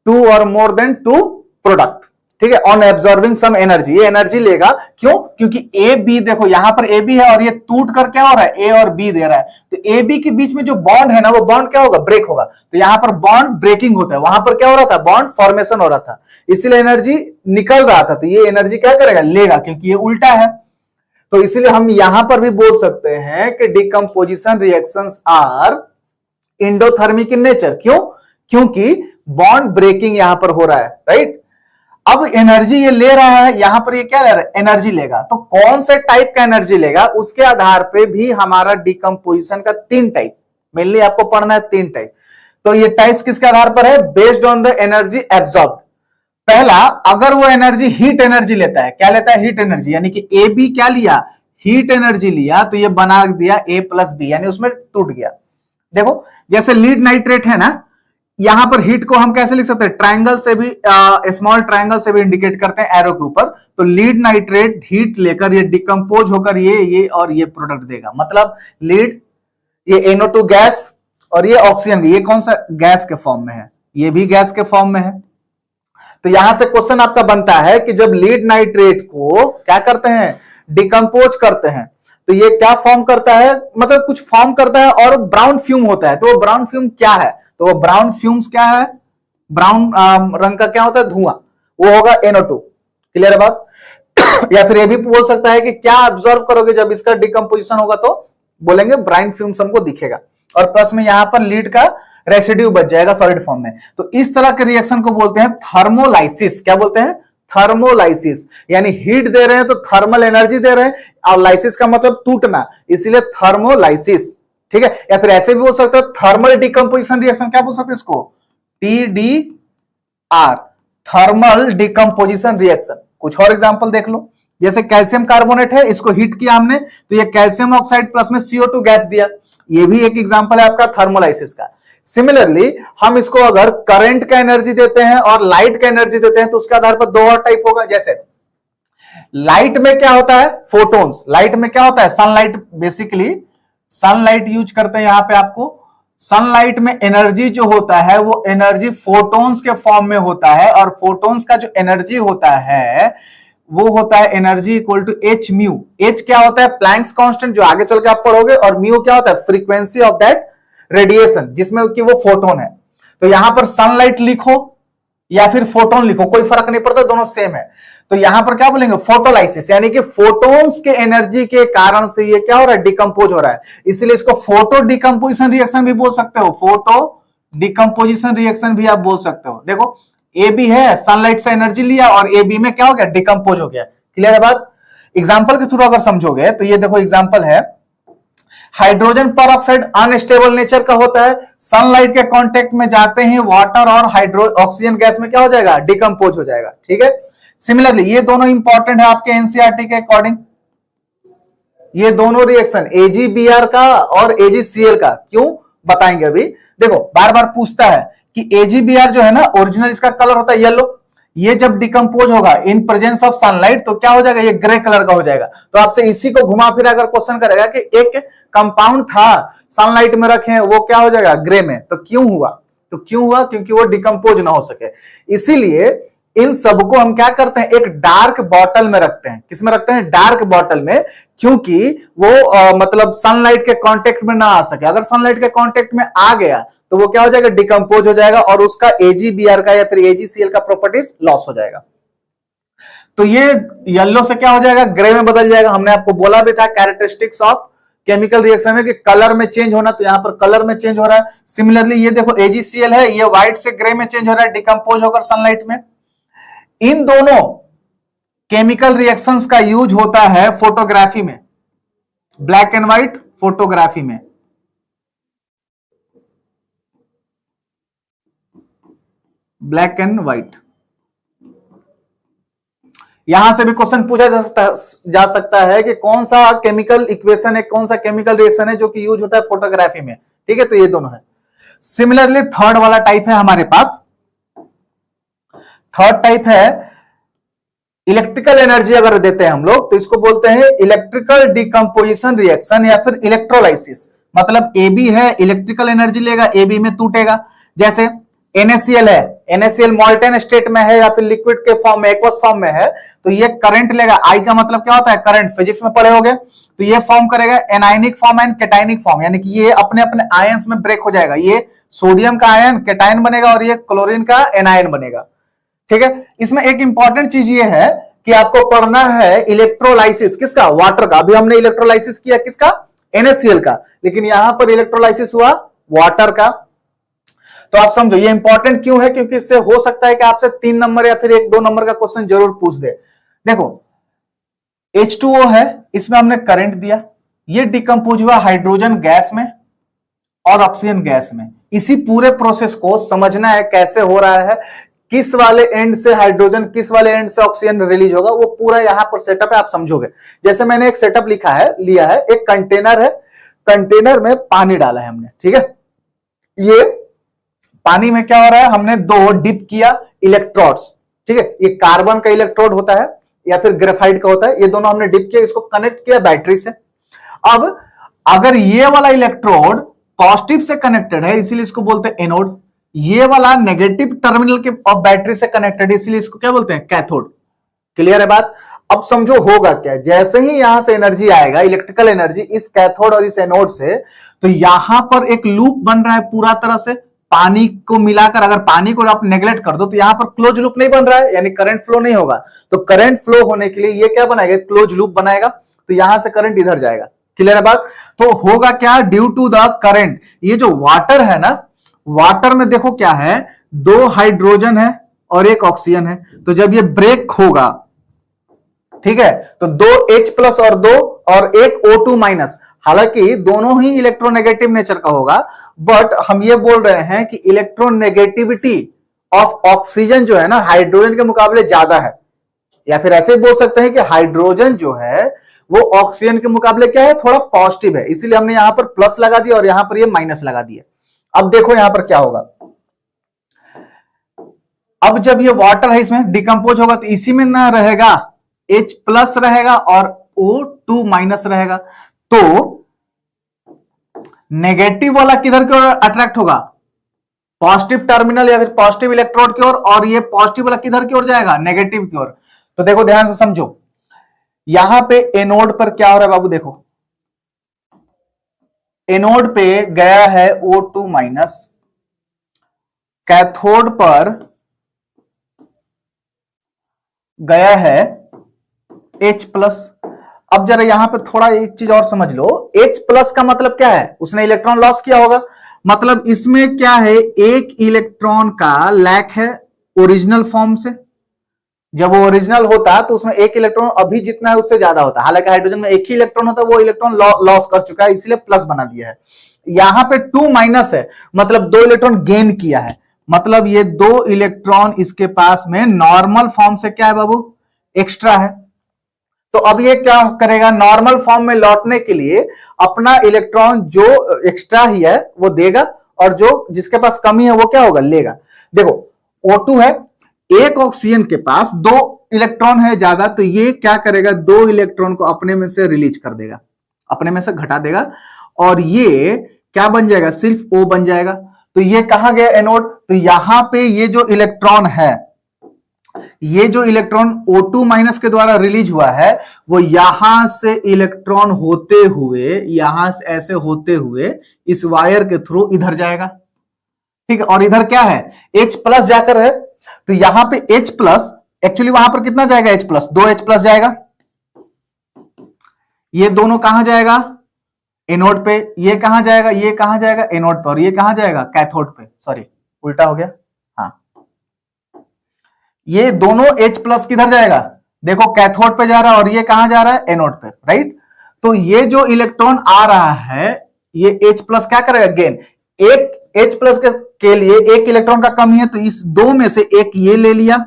Speaker 2: 2 और मोर देन 2 प्रोडक्ट। ठीक है, ऑन एब्जॉर्बिंग सम एनर्जी, ये एनर्जी लेगा, क्यों, क्योंकि ए बी, देखो यहां पर ए बी है और ये टूट कर क्या हो रहा है, ए और बी दे रहा है। तो ए बी के बीच में जो बॉन्ड है ना, वो बॉन्ड क्या होगा, ब्रेक होगा। तो यहां पर बॉन्ड ब्रेकिंग होता है, वहां पर क्या हो रहा था, बॉन्ड फॉर्मेशन हो रहा था, इसीलिए एनर्जी निकल रहा था। तो ये एनर्जी क्या करेगा, लेगा, क्योंकि ये उल्टा है। तो इसीलिए हम यहां पर भी बोल सकते हैं कि decomposition reactions are endothermic in nature. क्यों, क्योंकि बॉन्ड ब्रेकिंग यहां पर हो रहा है, राइट। अब एनर्जी ये ले रहा है, यहां पर ये क्या ले रहा है, एनर्जी लेगा। तो कौन से टाइप का एनर्जी लेगा, उसके आधार पे भी हमारा डिकम्पोजिशन का 3 टाइप, मेनली आपको पढ़ना है 3 टाइप। तो ये टाइप्स किसके आधार पर है, based on the energy absorb. पहला, अगर वो एनर्जी हीट एनर्जी लेता है, क्या लेता है, हीट एनर्जी, यानी कि ए बी क्या लिया, हीट एनर्जी लिया, तो ये बना दिया A प्लस बी, यानी उसमें टूट गया। देखो जैसे लीड नाइट्रेट है ना, यहां पर हीट को हम कैसे लिख सकते हैं, ट्रायंगल से भी, स्मॉल ट्रायंगल से भी इंडिकेट करते हैं एरो के ऊपर। तो लीड नाइट्रेट हीट लेकर ये डिकम्पोज होकर ये और ये प्रोडक्ट देगा। मतलब लीड, ये NO2 गैस और ये ऑक्सीजन, ये कौन सा गैस के फॉर्म में है, ये भी गैस के फॉर्म में है। तो यहां से क्वेश्चन आपका बनता है कि जब लीड नाइट्रेट को क्या करते हैं, डिकम्पोज करते हैं, तो ये क्या फॉर्म करता है, मतलब कुछ फॉर्म करता है और ब्राउन फ्यूम होता है। तो वो ब्राउन फ्यूम क्या है, तो वो ब्राउन फ्यूम्स क्या है, ब्राउन रंग का क्या होता है, धुआं, वो होगा NO2। क्लियर है बात? या फिर ये भी बोल सकता है कि क्या ऑब्जर्व करोगे जब इसका डिकम्पोजिशन होगा, तो बोलेंगे ब्राउन फ्यूम्स हमको दिखेगा, और प्लस में यहां पर लीड का रेसिड्यू बच जाएगा सॉलिड फॉर्म में। तो इस तरह के रिएक्शन को बोलते हैं थर्मोलाइसिस। क्या बोलते हैं, थर्मोलाइसिस। यानी हीट दे रहे हैं तो थर्मल एनर्जी दे रहे हैं, और लाइसिस का मतलब टूटना, इसीलिए थर्मोलाइसिस। ठीक है, या फिर ऐसे भी बोल सकते हो थर्मल डिकम्पोजिशन रिएक्शन। क्या बोल सकते हैं इसको, TDR, थर्मल डिकम्पोजिशन रिएक्शन। कुछ और एग्जांपल देख लो, जैसे कैल्शियम कार्बोनेट है, इसको हीट किया हमने तो ये कैल्शियम ऑक्साइड प्लस में CO2 गैस दिया, ये भी एक एग्जांपल है आपका थर्मोलाइसिस का। सिमिलरली हम इसको अगर करंट का एनर्जी देते हैं और लाइट का एनर्जी देते हैं तो उसके आधार पर दो और टाइप होगा। जैसे लाइट में क्या होता है, फोटोन्स। लाइट में क्या होता है, सनलाइट, बेसिकली सनलाइट यूज करते हैं यहां पे आपको। सनलाइट में एनर्जी जो होता है वो एनर्जी फोटोन्स के फॉर्म में होता है, और फोटोन्स का जो एनर्जी होता है वो होता है energy equal to H mu. H क्या होता है, प्लैंक्स कांस्टेंट, जो आगे चल के आप पढ़ोगे, और म्यू क्या होता है, फ्रीक्वेंसी ऑफ दैट रेडिएशन, जिसमें कि वो फोटोन है। तो यहां पर सनलाइट लिखो या फिर फोटोन लिखो, कोई फर्क नहीं पड़ता, दोनों सेम है। तो यहां पर क्या बोलेंगे, फोटोलाइसिस, यानी कि फोटोन्स के एनर्जी के कारण से ये क्या हो रहा है, डिकम्पोज हो रहा है। इसलिए इसको फोटो डिकम्पोजिशन रिएक्शन भी बोल सकते हो, फोटो डिकम्पोजिशन रिएक्शन भी आप बोल सकते हो। देखो ए बी है, सनलाइट से एनर्जी लिया और ए बी में क्या हो गया, डिकम्पोज हो गया। क्लियर है बात? एग्जांपल के थ्रू अगर समझोगे तो ये देखो एग्जांपल है, हाइड्रोजन परऑक्साइड अनस्टेबल नेचर का होता है, सनलाइट के कांटेक्ट में जाते ही वाटर और ऑक्सीजन गैस में क्या हो जाएगा, डिकम्पोज हो जाएगा। ठीक है, सिमिलरली ये दोनों इंपॉर्टेंट है आपके एनसीईआरटी के अकॉर्डिंग, ये दोनों रिएक्शन AgBr का और AgCl का। क्यों बताएंगे अभी। देखो बार बार पूछता है कि AgBr जो है ना, ओरिजिनल इसका कलर होता है येलो, ये जब डिकम्पोज होगा इन प्रेजेंस ऑफ सनलाइट तो क्या हो जाएगा, ये ग्रे कलर का हो जाएगा। तो आपसे इसी को घुमा फिरा कर क्वेश्चन करेगा कि एक कंपाउंड था सनलाइट में रखे, वो क्या हो जाएगा, ग्रे में। तो क्यों हुआ, तो क्यों हुआ, क्योंकि वो डिकम्पोज ना हो सके। इसीलिए इन सबको हम क्या करते हैं, एक डार्क बॉटल में रखते हैं। किसमें रखते हैं, डार्क बॉटल में, क्योंकि वो मतलब सनलाइट के कांटेक्ट में ना आ सके। अगर सनलाइट के कांटेक्ट में आ गया तो वो क्या हो जाएगा, डिकम्पोज हो जाएगा, और उसका AgBr का या फिर AgCl का प्रॉपर्टीज लॉस हो जाएगा। तो ये येलो से क्या हो जाएगा, ग्रे में बदल जाएगा। हमने आपको बोला भी था कैरेक्टरिस्टिक्स ऑफ केमिकल रिएक्शन में कि कलर में चेंज होना, तो यहां पर कलर में चेंज हो रहा है। सिमिलरली ये देखो AgCl है, ये व्हाइट से ग्रे में चेंज हो रहा है, डिकम्पोज होकर सनलाइट में। इन दोनों केमिकल रिएक्शंस का यूज होता है फोटोग्राफी में, ब्लैक एंड व्हाइट फोटोग्राफी में। ब्लैक एंड व्हाइट, यहां से भी क्वेश्चन पूछा जा सकता है कि कौन सा केमिकल इक्वेशन है, कौन सा केमिकल रिएक्शन है जो कि यूज होता है फोटोग्राफी में। ठीक है, तो ये दोनों है। सिमिलरली थर्ड वाला टाइप है हमारे पास, थर्ड टाइप है इलेक्ट्रिकल एनर्जी अगर देते हैं हम लोग तो इसको बोलते हैं इलेक्ट्रिकल डिकम्पोजिशन रिएक्शन या फिर इलेक्ट्रोलाइसिस। मतलब AB है, इलेक्ट्रिकल एनर्जी लेगा, AB में टूटेगा। जैसे NaCl है, NaCl मॉल्टेन स्टेट में है या फिर लिक्विड के फॉर्म में, एक्वस फॉर्म में है, तो ये करंट लेगा। I का मतलब क्या होता है, करंट, फिजिक्स में पढ़े होगे। तो ये फॉर्म करेगा anionic form and cationic form, यानी कि ये अपने अपने आयंस में ब्रेक हो जाएगा। ये सोडियम का आयन कैटायन बनेगा और ये क्लोरीन का एनायन बनेगा। ठीक है, इसमें एक इंपॉर्टेंट चीज ये है कि आपको पढ़ना है इलेक्ट्रोलाइसिस किसका, वाटर का। अभी हमने इलेक्ट्रोलाइसिस किया किसका, NaCl का, लेकिन यहां पर इलेक्ट्रोलाइसिस हुआ वाटर का। तो आप समझो ये इंपॉर्टेंट क्यों है, क्योंकि इससे हो सकता है कि आपसे 3 नंबर या फिर 1-2 नंबर का क्वेश्चन जरूर पूछ दे। देखो H2O है, इसमें हमने करंट दिया, ये डिकम्पोज हुआ हाइड्रोजन गैस में और ऑक्सीजन गैस में। इसी पूरे प्रोसेस को समझना है कैसे हो रहा है, किस वाले एंड से हाइड्रोजन, किस वाले एंड से ऑक्सीजन रिलीज होगा, वो पूरा यहां पर सेटअप है, आप समझोगे। जैसे मैंने एक सेटअप लिया है, एक कंटेनर है, कंटेनर में पानी डाला है हमने। ठीक है, ये पानी में क्या हो रहा है, हमने दो डिप किया इलेक्ट्रोड्स, ठीक है, ये कार्बन का इलेक्ट्रोड होता है या फिर ग्रेफाइट का होता है, ये दोनों हमने डिप किया, इसको कनेक्ट किया बैटरी से। अब अगर ये वाला इलेक्ट्रोड पॉजिटिव से कनेक्टेड है इसीलिए इसको बोलते हैं एनोड, ये वाला नेगेटिव टर्मिनल के ऑफ बैटरी से कनेक्टेड है इसीलिए इसको क्या बोलते हैं, कैथोड। क्लियर है बात? अब समझो होगा क्या, जैसे ही यहां से एनर्जी आएगा, इलेक्ट्रिकल एनर्जी इस कैथोड और इस एनोड से, तो यहां पर एक लूप बन रहा है पूरा तरह से पानी को मिलाकर। अगर पानी को आप नेग्लेक्ट कर दो तो यहां पर क्लोज लूप नहीं बन रहा है, यानी करंट फ्लो नहीं होगा। तो करंट फ्लो होने के लिए ये क्या बनाएगा, क्लोज लूप बनाएगा, तो यहां से करंट इधर जाएगा। क्लियर है बात? तो होगा क्या, ड्यू टू द करंट, ये जो वाटर है ना, वाटर में देखो क्या है, दो हाइड्रोजन है और एक ऑक्सीजन है, तो जब ये ब्रेक होगा, ठीक है, तो दो H+ और दो और एक O2 माइनस, हालांकि दोनों ही इलेक्ट्रोनेगेटिव नेचर का होगा, बट हम ये बोल रहे हैं कि इलेक्ट्रोनेगेटिविटी ऑफ ऑक्सीजन जो है ना हाइड्रोजन के मुकाबले ज्यादा है, या फिर ऐसे बोल सकते हैं कि हाइड्रोजन जो है वो ऑक्सीजन के मुकाबले क्या है, थोड़ा पॉजिटिव है, इसीलिए हमने यहां पर प्लस लगा दिया और यहां पर ये माइनस लगा दिया। अब देखो यहां पर क्या होगा, अब जब ये वाटर है इसमें डिकम्पोज होगा तो इसी में ना रहेगा H+ रहेगा और O2 माइनस रहेगा, तो नेगेटिव वाला किधर की ओर अट्रैक्ट होगा, पॉजिटिव टर्मिनल या फिर पॉजिटिव इलेक्ट्रोड की ओर, और ये पॉजिटिव वाला किधर की ओर जाएगा, नेगेटिव की ओर। तो देखो ध्यान से समझो, यहां पे एनोड पर क्या हो रहा है बाबू, देखो एनोड पे गया है O2 माइनस, कैथोड पर गया है H+। अब जरा यहां पे थोड़ा एक चीज और समझ लो, H+ का मतलब क्या है, उसने इलेक्ट्रॉन लॉस किया होगा, मतलब इसमें क्या है, एक इलेक्ट्रॉन का लैक है ओरिजिनल फॉर्म से। जब वो ओरिजिनल होता तो उसमें एक इलेक्ट्रॉन अभी जितना है उससे ज्यादा होता, हालांकि हाइड्रोजन में एक ही इलेक्ट्रॉन होता है, वो इलेक्ट्रॉन लॉस कर चुका है इसलिए प्लस बना दिया है। यहां पे 2 माइनस है, मतलब 2 इलेक्ट्रॉन गेन किया है, मतलब ये 2 इलेक्ट्रॉन इसके पास में नॉर्मल फॉर्म से क्या है बाबू, एक्स्ट्रा है। तो अब ये क्या करेगा, नॉर्मल फॉर्म में लौटने के लिए अपना इलेक्ट्रॉन जो एक्स्ट्रा ही है वो देगा, और जो जिसके पास कमी है वो क्या होगा, लेगा। देखो O2 है, एक ऑक्सीजन के पास 2 इलेक्ट्रॉन है ज्यादा, तो ये क्या करेगा, 2 इलेक्ट्रॉन को अपने में से रिलीज कर देगा, अपने में से घटा देगा, और ये क्या बन जाएगा, सिर्फ O बन जाएगा। तो ये कहां गया एनोड, तो यहां पे ये जो इलेक्ट्रॉन है, ये जो इलेक्ट्रॉन O2 माइनस के द्वारा रिलीज हुआ है, वो यहां से इलेक्ट्रॉन होते हुए, यहां से ऐसे होते हुए इस वायर के थ्रू इधर जाएगा, ठीक है, और इधर क्या है, H+ जाकर है, तो यहां पे H+, एक्चुअली वहां पर कितना जाएगा, H+, 2 H+ जाएगा, ये दोनों कहां जाएगा, एनोड पे, ये कहां जाएगा, ये कहां जाएगा, एनोड पे, और ये कहां जाएगा, कैथोड पे, सॉरी उल्टा हो गया, हाँ, ये दोनों H+ किधर जाएगा, देखो कैथोड पे जा रहा है, और ये कहां जा रहा है, एनोड पे, राइट। तो ये जो इलेक्ट्रॉन आ रहा है, ये H+ क्या करेगा, गेन, एक H+ के लिए एक इलेक्ट्रॉन का कमी है, तो इस दो में से एक ये ले लिया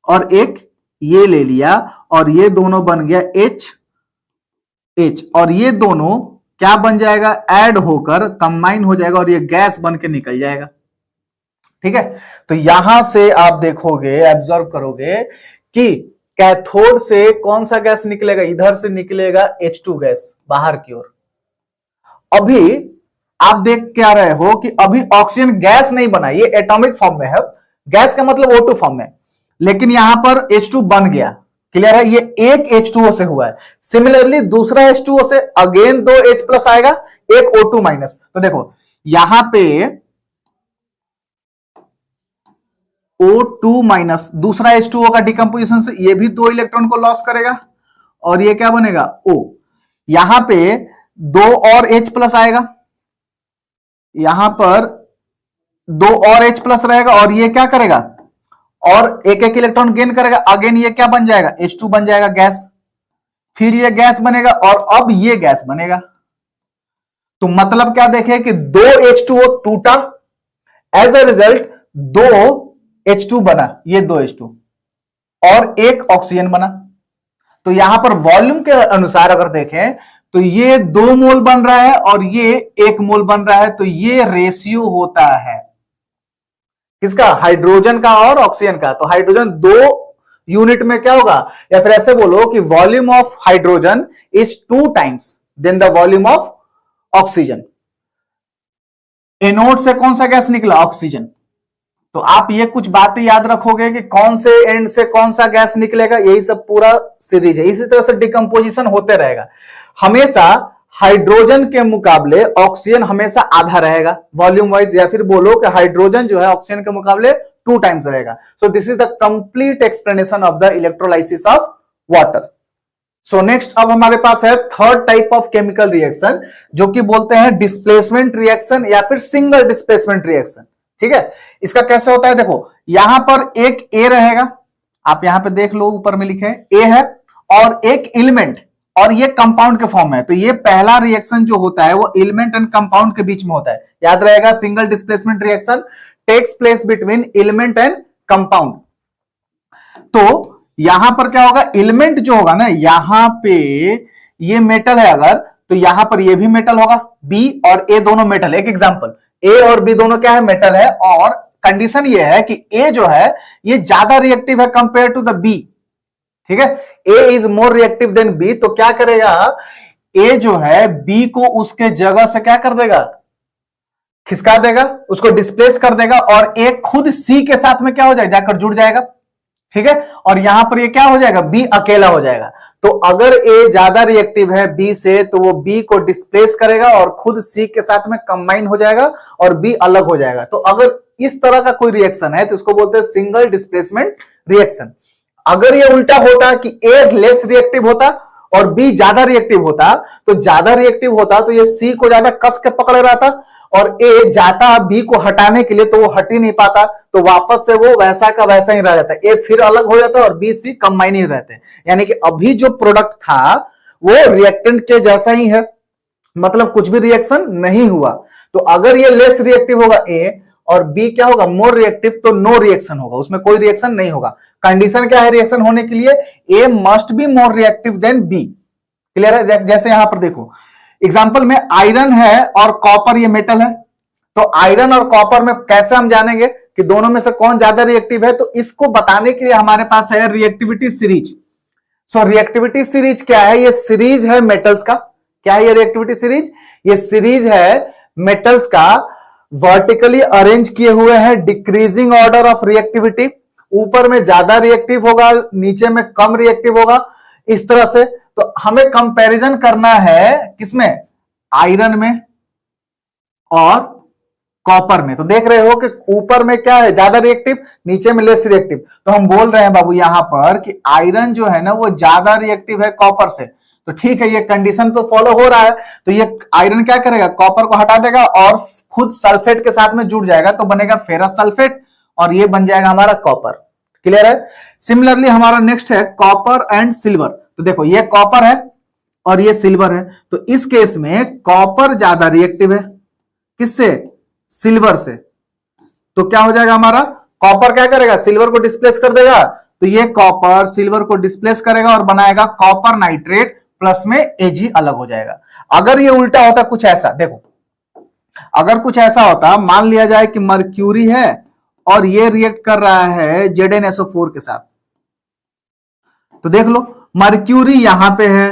Speaker 2: और एक ये ले लिया, और ये दोनों बन गया H, और ये दोनों क्या बन जाएगा, ऐड होकर कंबाइन हो जाएगा और ये गैस बन के निकल जाएगा, ठीक है। तो यहां से आप देखोगे, ऑब्जर्व करोगे कि कैथोड से कौन सा गैस निकलेगा, इधर से निकलेगा H2 गैस बाहर की ओर। अभी आप देख क्या रहे हो कि अभी ऑक्सीजन गैस नहीं बना, ये एटॉमिक फॉर्म में है, गैस का मतलब O2 फॉर्म में, लेकिन यहां पर H2 बन गया। क्लियर है, ये एक H2O से हुआ है। सिमिलरली दूसरा H2O से अगेन 2 H+ आएगा, एक O2 माइनस। तो देखो यहां पे O2 माइनस दूसरा H2O का डिकम्पोजिशन से ये भी 2 इलेक्ट्रॉन को लॉस करेगा, और ये क्या बनेगा, O। यहां पे 2 और H+ आएगा, यहां पर 2 और H+ रहेगा, और ये क्या करेगा, और एक एक इलेक्ट्रॉन गेन करेगा, अगेन ये क्या बन जाएगा, H2 बन जाएगा गैस, फिर ये गैस बनेगा, और अब ये गैस बनेगा। तो मतलब क्या देखें कि 2 H2O टूटा, एज ए रिजल्ट 2 H2 बना, ये 2 H2 और एक ऑक्सीजन बना। तो यहां पर वॉल्यूम के अनुसार अगर देखें तो ये 2 मोल बन रहा है और ये 1 मोल बन रहा है, तो ये रेशियो होता है, किसका? हाइड्रोजन का और ऑक्सीजन का। तो हाइड्रोजन 2 यूनिट में क्या होगा, या फिर ऐसे बोलो कि volume of hydrogen is 2 times than the volume of oxygen. Anode से कौन सा गैस निकला? ऑक्सीजन। तो आप ये कुछ बातें याद रखोगे कि कौन से एंड से कौन सा गैस निकलेगा, यही सब पूरा सीरीज है। इसी तरह से डिकम्पोजिशन होते रहेगा। हमेशा हाइड्रोजन के मुकाबले ऑक्सीजन हमेशा आधा रहेगा वॉल्यूम वाइज, या फिर बोलो कि हाइड्रोजन जो है ऑक्सीजन के मुकाबले 2 टाइम्स रहेगा। So this is the complete explanation of the electrolysis of water. So next अब हमारे पास है third type of chemical reaction, जो कि बोलते हैं डिस्प्लेसमेंट रिएक्शन या फिर सिंगल डिस्प्लेसमेंट रिएक्शन। ठीक है, इसका कैसे होता है? देखो यहां पर एक ए रहेगा, आप यहां पे देख लो ऊपर में लिखे हैं ए है, और एक एलिमेंट, और ये कंपाउंड के फॉर्म में है। तो ये पहला रिएक्शन जो होता है वो एलिमेंट एंड कंपाउंड के बीच में होता है। याद रहेगा, single displacement reaction takes place between element and compound. तो यहां पर क्या होगा, एलिमेंट जो होगा ना, यहां पे ये मेटल है अगर, तो यहां पर ये भी मेटल होगा, बी और ए दोनों मेटल। एक एग्जांपल, ए और बी दोनों क्या है? मेटल है। और कंडीशन ये है कि ए जो है ये ज्यादा रिएक्टिव है कंपेयर टू द बी। ठीक है, A is more reactive than B. तो क्या करेगा, ए जो है बी को उसके जगह से क्या कर देगा? खिसका देगा, उसको डिस्प्लेस कर देगा, और ए खुद सी के साथ में क्या हो जाएगा? जाकर जुड़ जाएगा। ठीक है, और यहां पर ये क्या हो जाएगा? बी अकेला हो जाएगा। तो अगर ए ज्यादा रिएक्टिव है बी से, तो वो बी को डिस्प्लेस करेगा और खुद सी के साथ में कंबाइन हो जाएगा और बी अलग हो जाएगा। तो अगर इस तरह का कोई रिएक्शन है तो इसको बोलते हैं सिंगल डिस्प्लेसमेंट रिएक्शन। अगर ये उल्टा होता कि ए लेस रिएक्टिव होता और बी ज्यादा रिएक्टिव होता, तो ज्यादा रिएक्टिव होता तो ये सी को ज्यादा कस के पकड़ रहा था, और ए जाता बी को हटाने के लिए तो वो हट ही नहीं पाता, तो वापस से वो वैसा का वैसा ही रह जाता, ए फिर अलग हो जाता और बी सी कंबाइन ही रहते। यानी कि अभी जो प्रोडक्ट था वो रिएक्टेंट के जैसा ही है, मतलब कुछ भी रिएक्शन नहीं हुआ। तो अगर ये लेस रिएक्टिव होगा ए और बी क्या होगा? मोर रिएक्टिव, तो नो रिएक्शन होगा, उसमें कोई रिएक्शन नहीं होगा। कंडीशन क्या है रिएक्शन होने के लिए? A must be more reactive than B. Clear है? जैसे यहां पर देखो एग्जाम्पल में आयरन है और कॉपर, ये मेटल है। तो आयरन और कॉपर में कैसे हम जानेंगे कि दोनों में से कौन ज्यादा रिएक्टिव है? तो इसको बताने के लिए हमारे पास है रिएक्टिविटी सीरीज। सो रिएक्टिविटी सीरीज क्या है? ये सीरीज है मेटल्स का। क्या है ये रिएक्टिविटी सीरीज? ये सीरीज है मेटल्स का, वर्टिकली अरेंज किए हुए हैं, डिक्रीजिंग ऑर्डर ऑफ रिएक्टिविटी। ऊपर में ज्यादा रिएक्टिव होगा, नीचे में कम रिएक्टिव होगा, इस तरह से। तो हमें कंपैरिजन करना है किसमें? आयरन में और कॉपर में। तो देख रहे हो कि ऊपर में क्या है? ज्यादा रिएक्टिव, नीचे में लेस रिएक्टिव। तो हम बोल रहे हैं बाबू यहां पर कि आयरन जो है ना वो ज्यादा रिएक्टिव है कॉपर से। तो ठीक है, ये कंडीशन तो फॉलो हो रहा है। तो ये आयरन क्या करेगा? कॉपर को हटा देगा और खुद सल्फेट के साथ में जुड़ जाएगा, तो बनेगा फेरस सल्फेट, और ये बन जाएगा हमारा कॉपर। क्लियर है? सिमिलरली हमारा नेक्स्ट है कॉपर एंड सिल्वर। तो देखो ये कॉपर है और ये सिल्वर है। तो इस केस में कॉपर ज्यादा रिएक्टिव है किससे? सिल्वर से। तो क्या हो जाएगा हमारा? कॉपर क्या करेगा? सिल्वर को डिस्प्लेस कर देगा। तो ये कॉपर सिल्वर को डिस्प्लेस करेगा और बनाएगा कॉपर नाइट्रेट, प्लस में एजी अलग हो जाएगा। अगर ये उल्टा होता कुछ ऐसा, देखो अगर कुछ ऐसा होता, मान लिया जाए कि मर्क्यूरी है और ये रिएक्ट कर रहा है ZnSO4 के साथ। तो देख लो मर्क्यूरी यहां पे है,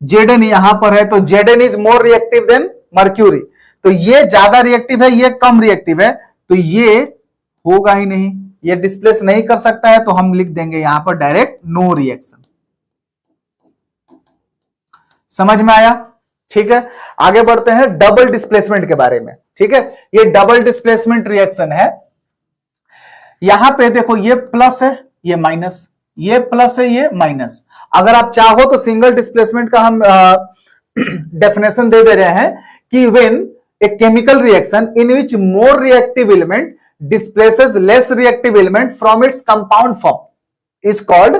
Speaker 2: Zn यहां पर है, तो Zn is more reactive then mercury. तो ये ज्यादा रिएक्टिव है, ये कम रिएक्टिव है, तो ये होगा ही नहीं, ये डिस्प्लेस नहीं कर सकता है। तो हम लिख देंगे यहां पर डायरेक्ट नो रिएक्शन। समझ में आया? ठीक है, आगे बढ़ते हैं डबल डिस्प्लेसमेंट के बारे में। ठीक है, ये डबल डिस्प्लेसमेंट रिएक्शन है। यहां पे देखो ये प्लस है, ये माइनस, ये प्लस है, ये माइनस। अगर आप चाहो तो सिंगल डिस्प्लेसमेंट का हम डेफिनेशन दे रहे हैं कि when a chemical reaction in which more reactive element displaces less reactive element from its compound form is called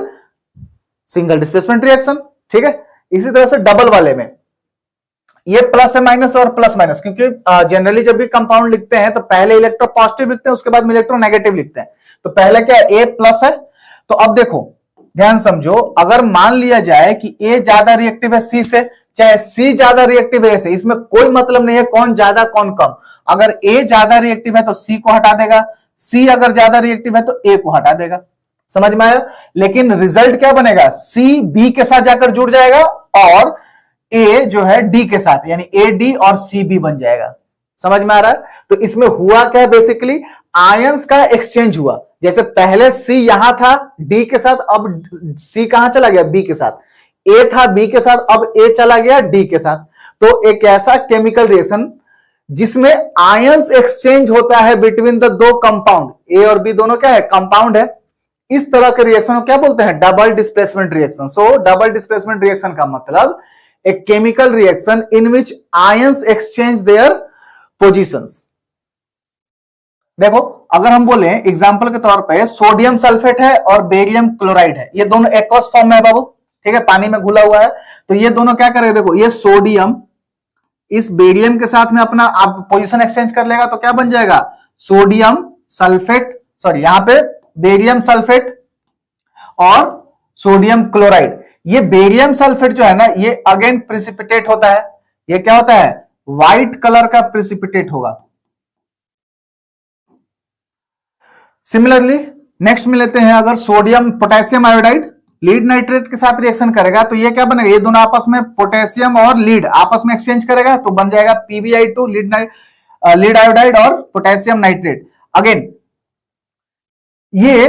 Speaker 2: single displacement reaction. ठीक है, इसी तरह से डबल वाले में ये प्लस है, माइनस और प्लस माइनस, क्योंकि जनरली जब भी कंपाउंड लिखते हैं तो पहले इलेक्ट्रो पॉजिटिव लिखते हैं, उसके बाद में इलेक्ट्रो नेगेटिव लिखते हैं। तो पहले क्या है? ए प्लस है। तो अब देखो ध्यान समझो, अगर मान लिया जाए कि ए ज्यादा रिएक्टिव है सी से, चाहे सी ज्यादा रिएक्टिव है ए से, इसमें कोई मतलब नहीं है कौन ज्यादा कौन कम। अगर ए ज्यादा रिएक्टिव है तो सी को हटा देगा, सी अगर ज्यादा रिएक्टिव है तो ए को हटा देगा, समझ में आया। लेकिन रिजल्ट क्या बनेगा, सी बी के साथ जाकर जुड़ जाएगा और ए जो है डी के साथ, यानी ए डी और सी बी बन जाएगा, समझ में आ रहा है। तो इसमें हुआ क्या, बेसिकली आयंस का एक्सचेंज हुआ। जैसे पहले सी यहां था डी के साथ, अब सी कहां चला गया, बी के साथ। ए था बी के साथ, अब ए चला गया डी के साथ। तो एक ऐसा केमिकल रिएक्शन जिसमें आयंस एक्सचेंज होता है बिटवीन द दो कंपाउंड, ए और बी दोनों क्या है, कंपाउंड है, इस तरह के रिएक्शन को क्या बोलते हैं, डबल डिस्प्लेसमेंट रिएक्शन। सो डबल डिस्प्लेसमेंट रिएक्शन का मतलब एक chemical reaction in which ions exchange there positions. देखो अगर हम बोले एग्जांपल के तौर पे सोडियम सल्फेट है और बेरियम क्लोराइड है, ये दोनों एक्वस फॉर्म में है बाबू, ठीक है, पानी में घुला हुआ है। तो ये दोनों क्या करेंगे, देखो ये सोडियम इस बेरियम के साथ में अपना आप पोजीशन एक्सचेंज कर लेगा तो क्या बन जाएगा, सोडियम सल्फेट, सॉरी यहां पे बेरियम सल्फेट और सोडियम क्लोराइड। ये बेरियम सल्फेट जो है ना, ये अगेन प्रिसिपिटेट होता है। ये क्या होता है, व्हाइट कलर का प्रिसिपिटेट होगा। सिमिलरली नेक्स्ट में लेते हैं, अगर sodium potassium iodide lead nitrate के साथ रिएक्शन करेगा तो ये क्या बनेगा, ये दोनों आपस में पोटेशियम और लीड आपस में एक्सचेंज करेगा तो बन जाएगा PbI2 लीड आयोडाइड और पोटेशियम नाइट्रेट। अगेन ये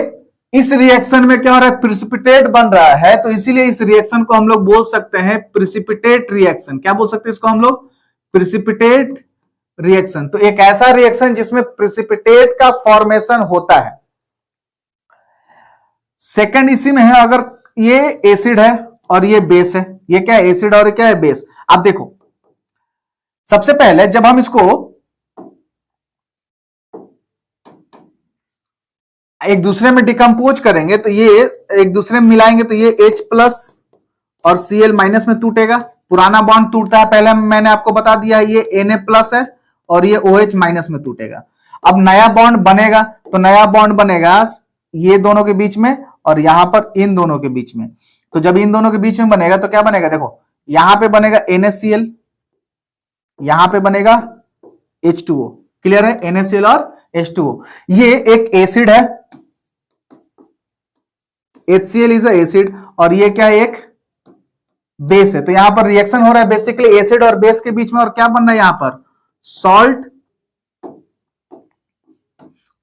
Speaker 2: इस रिएक्शन में क्या हो रहा है, प्रिसिपिटेट बन रहा है, तो इसीलिए इस रिएक्शन को हम लोग बोल सकते हैं प्रिसिपिटेट रिएक्शन। क्या बोल सकते हैं इसको हम लोग, प्रिसिपिटेट रिएक्शन। तो एक ऐसा रिएक्शन जिसमें प्रिसिपिटेट का फॉर्मेशन होता है। सेकंड इसी में है, अगर ये एसिड है और ये बेस है, ये क्या है, एसिड और क्या है, बेस। अब देखो सबसे पहले जब हम इसको एक दूसरे में डिकम्पोज करेंगे तो ये एक दूसरे में मिलाएंगे तो ये H प्लस और Cl माइनस में टूटेगा, पुराना बॉन्ड टूटता है, पहले मैंने आपको बता दिया ये Na प्लस है और ये OH माइनस में टूटेगा। अब नया बॉन्ड बनेगा तो नया बॉन्ड बनेगा ये दोनों के बीच में और यहां पर इन दोनों के बीच में। तो जब इन दोनों के बीच में बनेगा तो क्या बनेगा, देखो यहां पे बनेगा NaCl, यहां पे बनेगा H2O। क्लियर है, NaCl और H2O। ये एक एसिड है, HCl इज एसिड, और ये क्या है, एक बेस है। तो यहां पर रिएक्शन हो रहा है बेसिकली एसिड और बेस के बीच में, और क्या बन रहा है यहां पर, सॉल्ट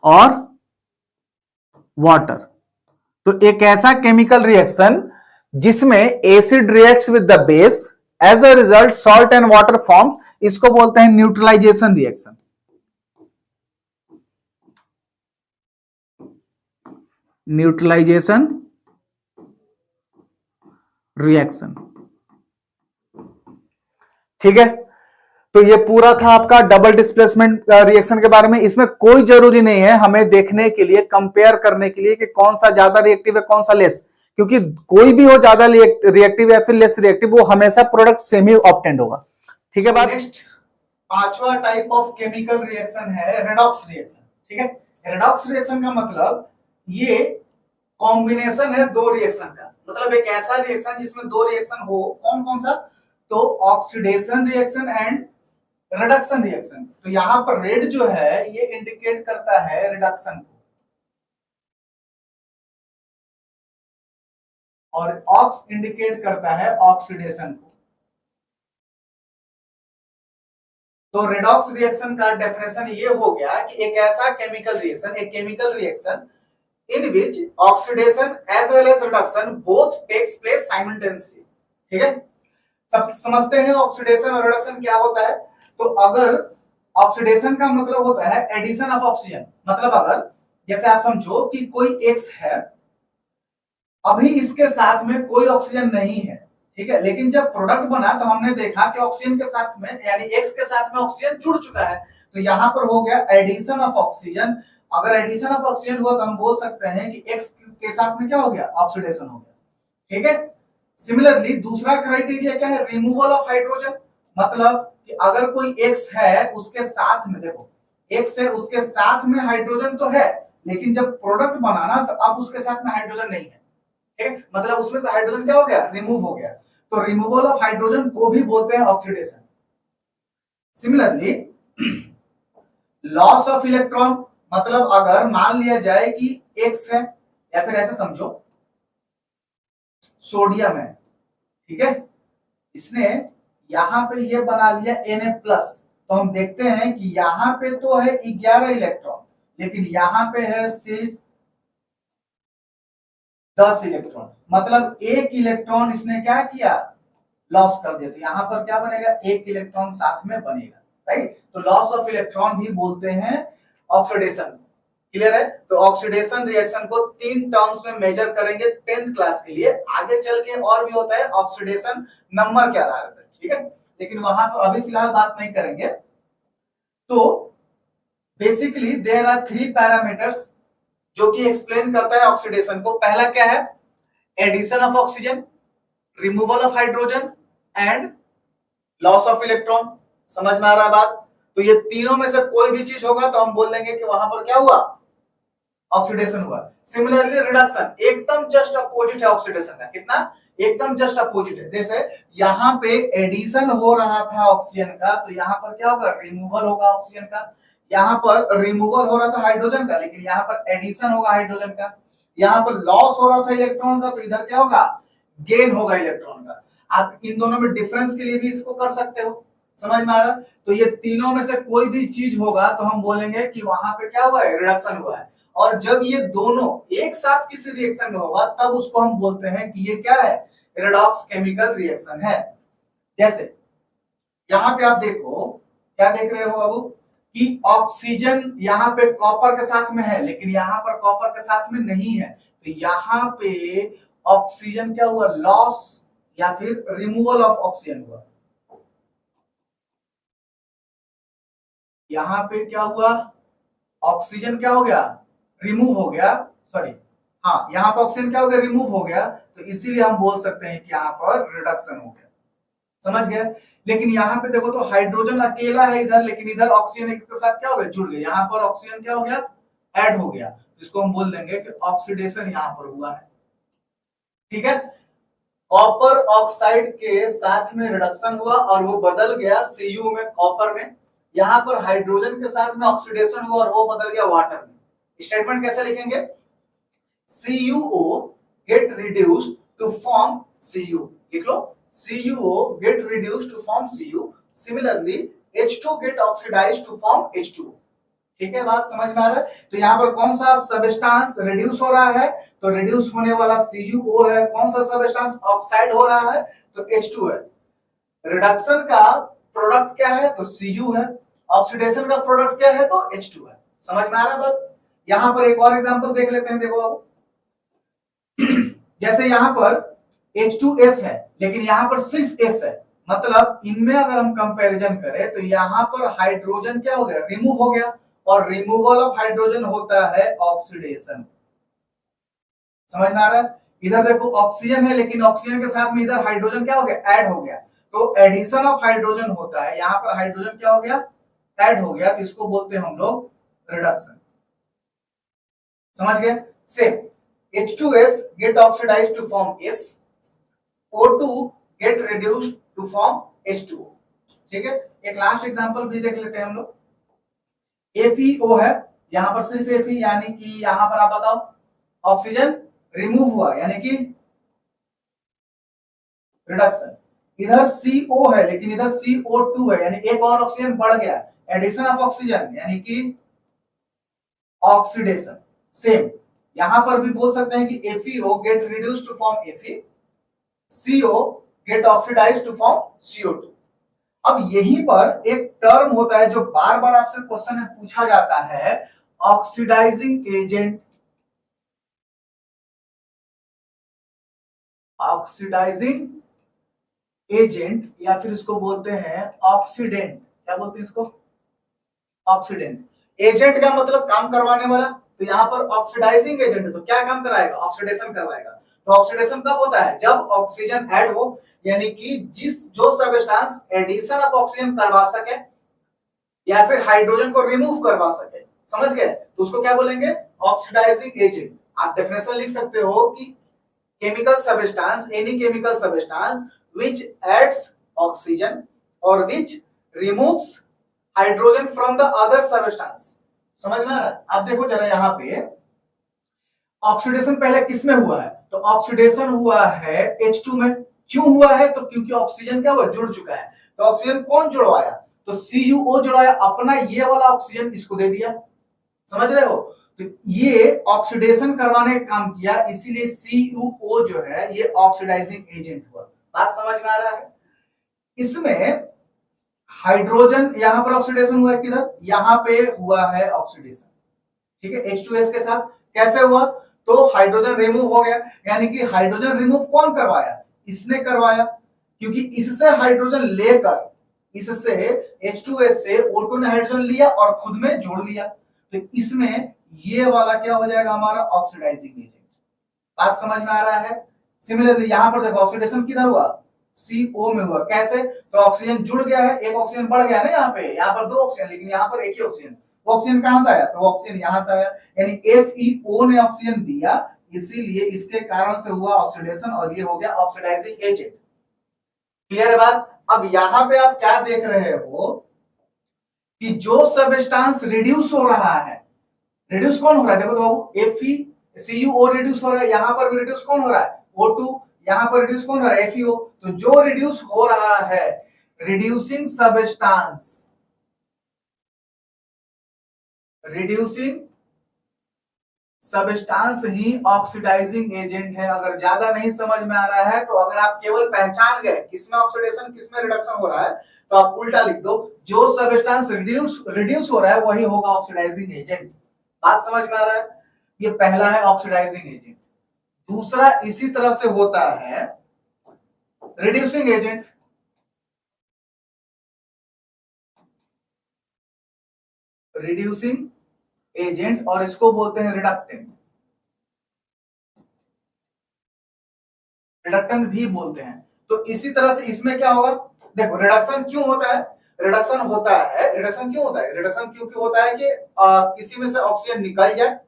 Speaker 2: और वाटर। तो एक ऐसा केमिकल रिएक्शन जिसमें acid reacts with the base, as a result salt and water forms, इसको बोलते हैं न्यूट्रलाइजेशन रिएक्शन। न्यूट्रलाइजेशन रिएक्शन, ठीक है। तो ये पूरा था आपका डबल डिस्प्लेसमेंट रिएक्शन के बारे में। इसमें कोई जरूरी नहीं है हमें देखने के लिए, कंपेयर करने के लिए कि कौन सा ज्यादा रिएक्टिव है कौन सा लेस, क्योंकि कोई भी हो ज्यादा रिएक्टिव या फिर लेस रिएक्टिव, वो हमेशा प्रोडक्ट सेम ही ऑब्टेंड होगा, ठीक है। नेक्स्ट पांचवा टाइप ऑफ केमिकल रिएक्शन है रेडॉक्स रिएक्शन, ठीक है। रेडॉक्स रिएक्शन का मतलब ये कॉम्बिनेशन है दो रिएक्शन का, मतलब एक ऐसा रिएक्शन जिसमें दो रिएक्शन हो, कौन कौन सा, तो oxidation reaction and reduction reaction. तो यहां पर रेड जो है ये इंडिकेट करता है रिडक्शन को, और ऑक्स इंडिकेट करता है ऑक्सीडेशन को। तो रेडॉक्स रिएक्शन का डेफिनेशन ये हो गया कि एक ऐसा केमिकल रिएक्शन, एक chemical reaction in which oxidation as well as reduction both takes place simultaneously, ठीक है। सब समझते हैं ऑक्सीडेशन और रिडक्शन क्या होता है। तो अगर ऑक्सीडेशन का मतलब होता है एडिशन ऑफ ऑक्सीजन, मतलब अगर जैसे आप समझो कि कोई X है, अभी इसके साथ में कोई ऑक्सीजन नहीं है, ठीक है, लेकिन जब प्रोडक्ट बना तो हमने देखा कि ऑक्सीजन के साथ में यानी X के साथ में ऑक्सीजन जुड़ चुका है, तो यहां पर हो गया एडिशन ऑफ ऑक्सीजन। अगर एडिशन ऑफ ऑक्सीजन हुआ तो हम बोल सकते हैं कि X के साथ में क्या हो गया, ऑक्सीडेशन हो गया, ठीक है। सिमिलरली दूसरा क्राइटेरिया क्या है, रिमूवल ऑफ हाइड्रोजन, मतलब कि अगर कोई X है उसके साथ में, देखो X है उसके साथ में हाइड्रोजन तो है, लेकिन जब प्रोडक्ट बनाना तो अब उसके साथ में हाइड्रोजन नहीं है, ठीक है, मतलब उसमें से हाइड्रोजन क्या हो गया, रिमूव हो गया। तो रिमूवल ऑफ हाइड्रोजन को भी बोलते हैं oxidation. Similarly loss of electron, मतलब अगर मान लिया जाए कि X है, या फिर ऐसे समझो सोडियम है, ठीक है, इसने यहां पे ये बना लिया Na+, तो हम देखते हैं कि यहां पे तो है 11 इलेक्ट्रॉन, लेकिन यहां पे है सिर्फ 10 इलेक्ट्रॉन, मतलब एक इलेक्ट्रॉन इसने क्या किया, लॉस कर दिया। तो यहां पर क्या बनेगा, एक इलेक्ट्रॉन साथ में बनेगा, राइट। तो लॉस ऑफ इलेक्ट्रॉन भी बोलते हैं ऑक्सीडेशन। क्लियर है। तो ऑक्सीडेशन रिएक्शन को 3 टर्म्स में मेजर करेंगे 10th क्लास के लिए, आगे चल के और भी होता है ऑक्सीडेशन नंबर के आधार पर, ठीक है, लेकिन वहां पर अभी फिलहाल बात नहीं करेंगे। तो बेसिकली देयर आर 3 पैरामीटर्स जो कि एक्सप्लेन करता है ऑक्सीडेशन को। पहला क्या है, addition of oxygen, removal of hydrogen and loss of electron. समझ में आ रहा है बात। तो ये तीनों में से कोई भी चीज होगा तो हम बोल देंगे कि वहां पर क्या हुआ, ऑक्सीडेशन हुआ। सिमिलरली रिडक्शन एकदम जस्ट अपोजिट है ऑक्सीडेशन का, कितना, एकदम जस्ट अपोजिट है। जैसे यहां पे एडिशन हो रहा था ऑक्सीजन का, तो यहां पर क्या होगा, रिमूवल होगा ऑक्सीजन का। यहां पर रिमूवल हो रहा था हाइड्रोजन का, लेकिन यहां पर एडिशन होगा हाइड्रोजन का। यहां पर लॉस हो रहा था इलेक्ट्रॉन का, तो इधर क्या होगा, गेन होगा इलेक्ट्रॉन का। आप इन दोनों में डिफरेंस के लिए भी इसको कर सकते हो। समझ में आ रहा। तो ये तीनों में से कोई भी चीज होगा तो हम बोलेंगे कि वहां पे क्या हुआ है, रिडक्शन हुआ है। और जब ये दोनों एक साथ किसी रिएक्शन में होगा तब उसको हम बोलते हैं कि ये क्या है, रेडॉक्स केमिकल रिएक्शन है। जैसे यहां पे आप देखो, क्या देख रहे हो बाबू, कि ऑक्सीजन यहां पे कॉपर के साथ में है, लेकिन यहां पर कॉपर के साथ में नहीं है। तो यहां पे ऑक्सीजन क्या हुआ, लॉस या फिर रिमूवल ऑफ ऑक्सीजन हुआ। यहां पे क्या हुआ, ऑक्सीजन क्या हो गया, रिमूव हो गया, सॉरी, हाँ, यहां पर ऑक्सीजन क्या हो गया, रिमूव हो गया। तो इसीलिए हम बोल सकते हैं कि यहां पर रिडक्शन हो गया। समझ गए। लेकिन यहां पे देखो तो हाइड्रोजन अकेला है इधर, लेकिन इधर ऑक्सीजन के साथ क्या हो गया, जुड़ गया। यहां पर ऑक्सीजन क्या हो गया, ऐड हो गया। इसको हम बोल देंगे कि ऑक्सीडेशन यहां पर हुआ है। ठीक है। कॉपर ऑक्साइड के साथ में रिडक्शन हुआ और वो बदल गया Cu में, कॉपर में। यहां पर हाइड्रोजन के साथ में ऑक्सीडेशन हुआ और वो बदल गया वाटर में। स्टेटमेंट कैसे लिखेंगे, CuO get reduced to form Cu, लिख लो, CuO get reduced to form Cu, similarly H2 get oxidized to form H2। ठीक है, बात समझ में आ रहा है। तो यहाँ पर कौन सा सबस्टांस रिड्यूस हो रहा है, तो रिड्यूस होने वाला CuO है। कौन सा सबस्टांस ऑक्साइड हो रहा है, तो H2 है। रिडक्शन का प्रोडक्ट क्या है, तो Cu है। ऑक्सीडेशन का प्रोडक्ट क्या है, तो H2 है। समझ में आ रहा है बात। यहां पर एक और एग्जांपल देख लेते हैं, देखो बाबू। जैसे यहां पर H2S है, लेकिन यहां पर सिर्फ S है, मतलब इनमें अगर हम कंपैरिजन करें तो यहां पर हाइड्रोजन क्या हो गया, रिमूव हो गया। और रिमूवल ऑफ हाइड्रोजन होता है ऑक्सीडेशन। समझ में आ रहा है। इधर देखो ऑक्सीजन है, लेकिन ऑक्सीजन के साथ में इधर हाइड्रोजन क्या हो गया, ऐड हो गया। तो एडिशन ऑफ हाइड्रोजन होता है, यहां पर हाइड्रोजन क्या हो गया, ऐड हो गया। तो इसको बोलते हैं हम लोग रिडक्शन। समझ गए। Same H2S get oxidized to form S, O2 get reduced to form H2O। ठीक है। एक लास्ट एग्जांपल भी देख लेते हैं हम लोग। FeO है, यहां पर सिर्फ Fe, यानी कि यहां पर आप बताओ, ऑक्सीजन रिमूव हुआ यानी कि रिडक्शन। इधर CO है, लेकिन इधर CO2 है, यानी एक और ऑक्सीजन बढ़ गया। एडिशन ऑफ ऑक्सीजन यानी कि ऑक्सीडेशन। सेम यहां पर भी बोल सकते हैं कि FeO get reduced to form Fe, CO get oxidized to form CO2। अब यहीं पर एक टर्म होता है जो बार बार आपसे क्वेश्चन में पूछा जाता है, ऑक्सीडाइजिंग एजेंट। ऑक्सीडाइजिंग एजेंट या फिर इसको बोलते हैं ऑक्सीडेंट। क्या बोलते हैं इसको, ऑक्सीडेंट। एजेंट का मतलब काम करवाने वाला, तो यहाँ पर ऑक्सीडाइजिंग एजेंट है तो क्या काम कराएगा, ऑक्सीडेशन करवाएगा। तो ऑक्सीडेशन कब होता है, जब ऑक्सीजन ऐड हो, यानी कि जो सबस्टांस एडिशन ऑफ ऑक्सीजन करवा सके या फिर हाइड्रोजन को रिमूव करवा सके। समझ गए। तो उसको क्या बोलेंगे, ऑक्सीडाइजिंग एजेंट। आप डेफिनेशन लिख सकते हो कि chemical substance, any chemical substance which adds oxygen और which removes hydrogen from the other substance.
Speaker 1: समझ में आ रहा है? आप देखो जरा यहाँ पे ऑक्सीडेशन पहले किस में हुआ है, तो ऑक्सीडेशन हुआ है H2 में। क्यों हुआ है, तो क्योंकि ऑक्सीजन क्या हुआ, जुड़ चुका है। तो ऑक्सीजन कौन जुड़वाया, तो CuO जुड़वाया, अपना ये वाला ऑक्सीजन इसको दे दिया। समझ रहे हो? तो ये ऑक्सीडेशन करवाने का काम किया, इसीलिए CuO जो है ये ऑक्सीडाइजिंग एजेंट हुआ। बात समझ में आ रहा है? इसमें हाइड्रोजन यहां पर ऑक्सीडेशन हुआ है, किधर, यहां पे हुआ है ऑक्सीडेशन, ठीक है, H2S के साथ। कैसे हुआ, तो हाइड्रोजन रिमूव हो गया, यानी कि हाइड्रोजन रिमूव कौन करवाया, इसने करवाया, क्योंकि इससे हाइड्रोजन लेकर, इससे H2S से O2 ने हाइड्रोजन लिया और खुद में जोड़ लिया, तो इसमें ये वाला क्या हो जाएगा हमारा ऑक्सीडाइजिंग एजेंट। बात समझ में आ रहा है? सिमिलरली यहां पर देखो ऑक्सीडेशन किधर हुआ, CO में हुआ। कैसे, तो ऑक्सीजन जुड़ गया है, एक ऑक्सीजन बढ़ गया ना, यहाँ पर दो ऑक्सीजन, लेकिन यहाँ पर एक ही ऑक्सीजन। वो ऑक्सीजन कहां से आया, तो ऑक्सीजन यहां से आया, यानी FeO ने ऑक्सीजन दिया, इसीलिए इसके कारण से हुआ ऑक्सीडेशन, और ये हो गया ऑक्सीडाइजिंग एजेंट। क्लियर है बात? अब यहां पे आप क्या देख रहे हो कि जो सब्सटेंस रिड्यूस हो रहा है, रिड्यूस कौन हो रहा है, देखो तो बाबू CuO रिड्यूस हो रहा है, यहां पर भी रिड्यूस कौन हो रहा है, O2, यहां पर रिड्यूस कौन हो रहा है, FeO। तो जो रिड्यूस हो रहा है, रिड्यूसिंग सब्सटेंस, रिड्यूसिंग सब्सटेंस ही ऑक्सीडाइजिंग एजेंट है। अगर ज्यादा नहीं समझ में आ रहा है, तो अगर आप केवल पहचान गए किसमें ऑक्सीडेशन किसमें रिडक्शन हो रहा है, तो आप उल्टा लिख दो, जो सब्सटेंस रिड्यूस हो रहा है वही होगा ऑक्सीडाइजिंग एजेंट। बात समझ में आ रहा है? ये पहला है ऑक्सीडाइजिंग एजेंट। दूसरा इसी तरह से होता है रिड्यूसिंग एजेंट। रिड्यूसिंग एजेंट, और इसको बोलते हैं रिडक्टेंट, रिडक्टेंट भी बोलते हैं। तो इसी तरह से इसमें क्या होगा, देखो रिडक्शन क्यों होता है, रिडक्शन होता है, रिडक्शन क्यों होता है, रिडक्शन क्योंकि होता है कि किसी में से ऑक्सीजन निकल जाए,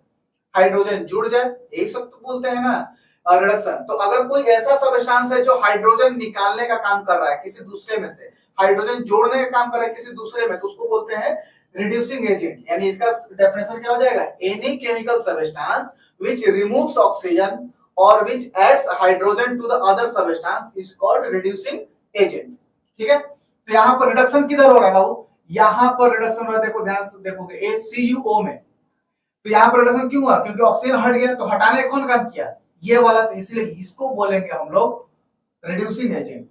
Speaker 1: हाइड्रोजन जुड़ जाए, यही सब तो बोलते हैं ना रिडक्शन। तो अगर कोई ऐसा सब्सटेंस है जो हाइड्रोजन निकालने का काम कर रहा है किसी दूसरे में से, हाइड्रोजन जोड़ने का काम कर रहा है किसी दूसरे में, तो उसको बोलते हैं रिड्यूसिंग एजेंट। यानी इसका डेफिनेशन क्या हो जाएगा, any chemical substance which removes oxygen और which adds hydrogen to the other substance is called reducing agent। ठीक है, तो यहां पर रिडक्शन किधर हो रहा है बाबू, यहां पर रिडक्शन हो रहा है, देखो ध्यान से देखोगे CuO में। तो यहां पर रिडक्शन क्यों हुआ, क्योंकि ऑक्सीजन हट गया, तो हटाने का कौन काम किया, ये वाला, तो इसलिए इसको बोलेंगे हम लोग रिड्यूसिंग एजेंट,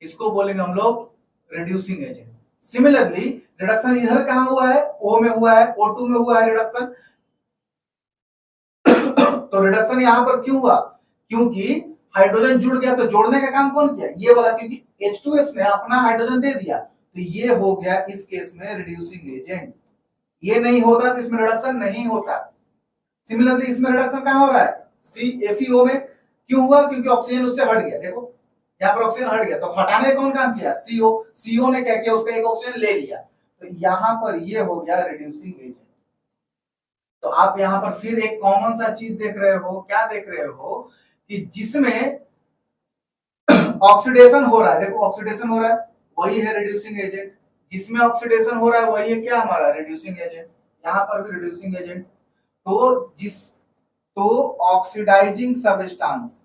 Speaker 1: इसको बोलेंगे हम लोग रिड्यूसिंग एजेंट। सिमिलरली रिडक्शन इधर कहां हुआ है, O में हुआ है, O2 में हुआ है रिडक्शन। तो रिडक्शन यहां पर क्यों हुआ, क्योंकि हाइड्रोजन जुड़ गया, तो जोड़ने का काम कौन किया, ये वाला, क्योंकि H2S ने अपना हाइड्रोजन दे दिया, तो ये हो गया इस केस में रिड्यूसिंग एजेंट। ये नहीं होता तो इसमें रिडक्शन नहीं होता। सिमिलरली इसमें रिडक्शन कहां हो रहा है, FeO में। क्यों हुआ, क्योंकि ऑक्सीजन उससे हट गया, देखो यहाँ पर ऑक्सीजन हट गया, तो हटाने का कौन काम किया, CO ने क्या किया, उसका एक ऑक्सीजन ले लिया, तो यहां पर ये हो गया रिड्यूसिंग एजेंट। तो आप यहां पर फिर एक कॉमन सा चीज देख रहे हो, क्या देख रहे हो, कि जिसमें ऑक्सीडेशन हो रहा है, देखो ऑक्सीडेशन हो रहा है वही है रिड्यूसिंग एजेंट, जिसमें ऑक्सीडेशन हो रहा है वही है क्या हमारा रिड्यूसिंग एजेंट, यहां पर भी रिड्यूसिंग एजेंट। तो ऑक्सीडाइजिंग सब्सटेंस,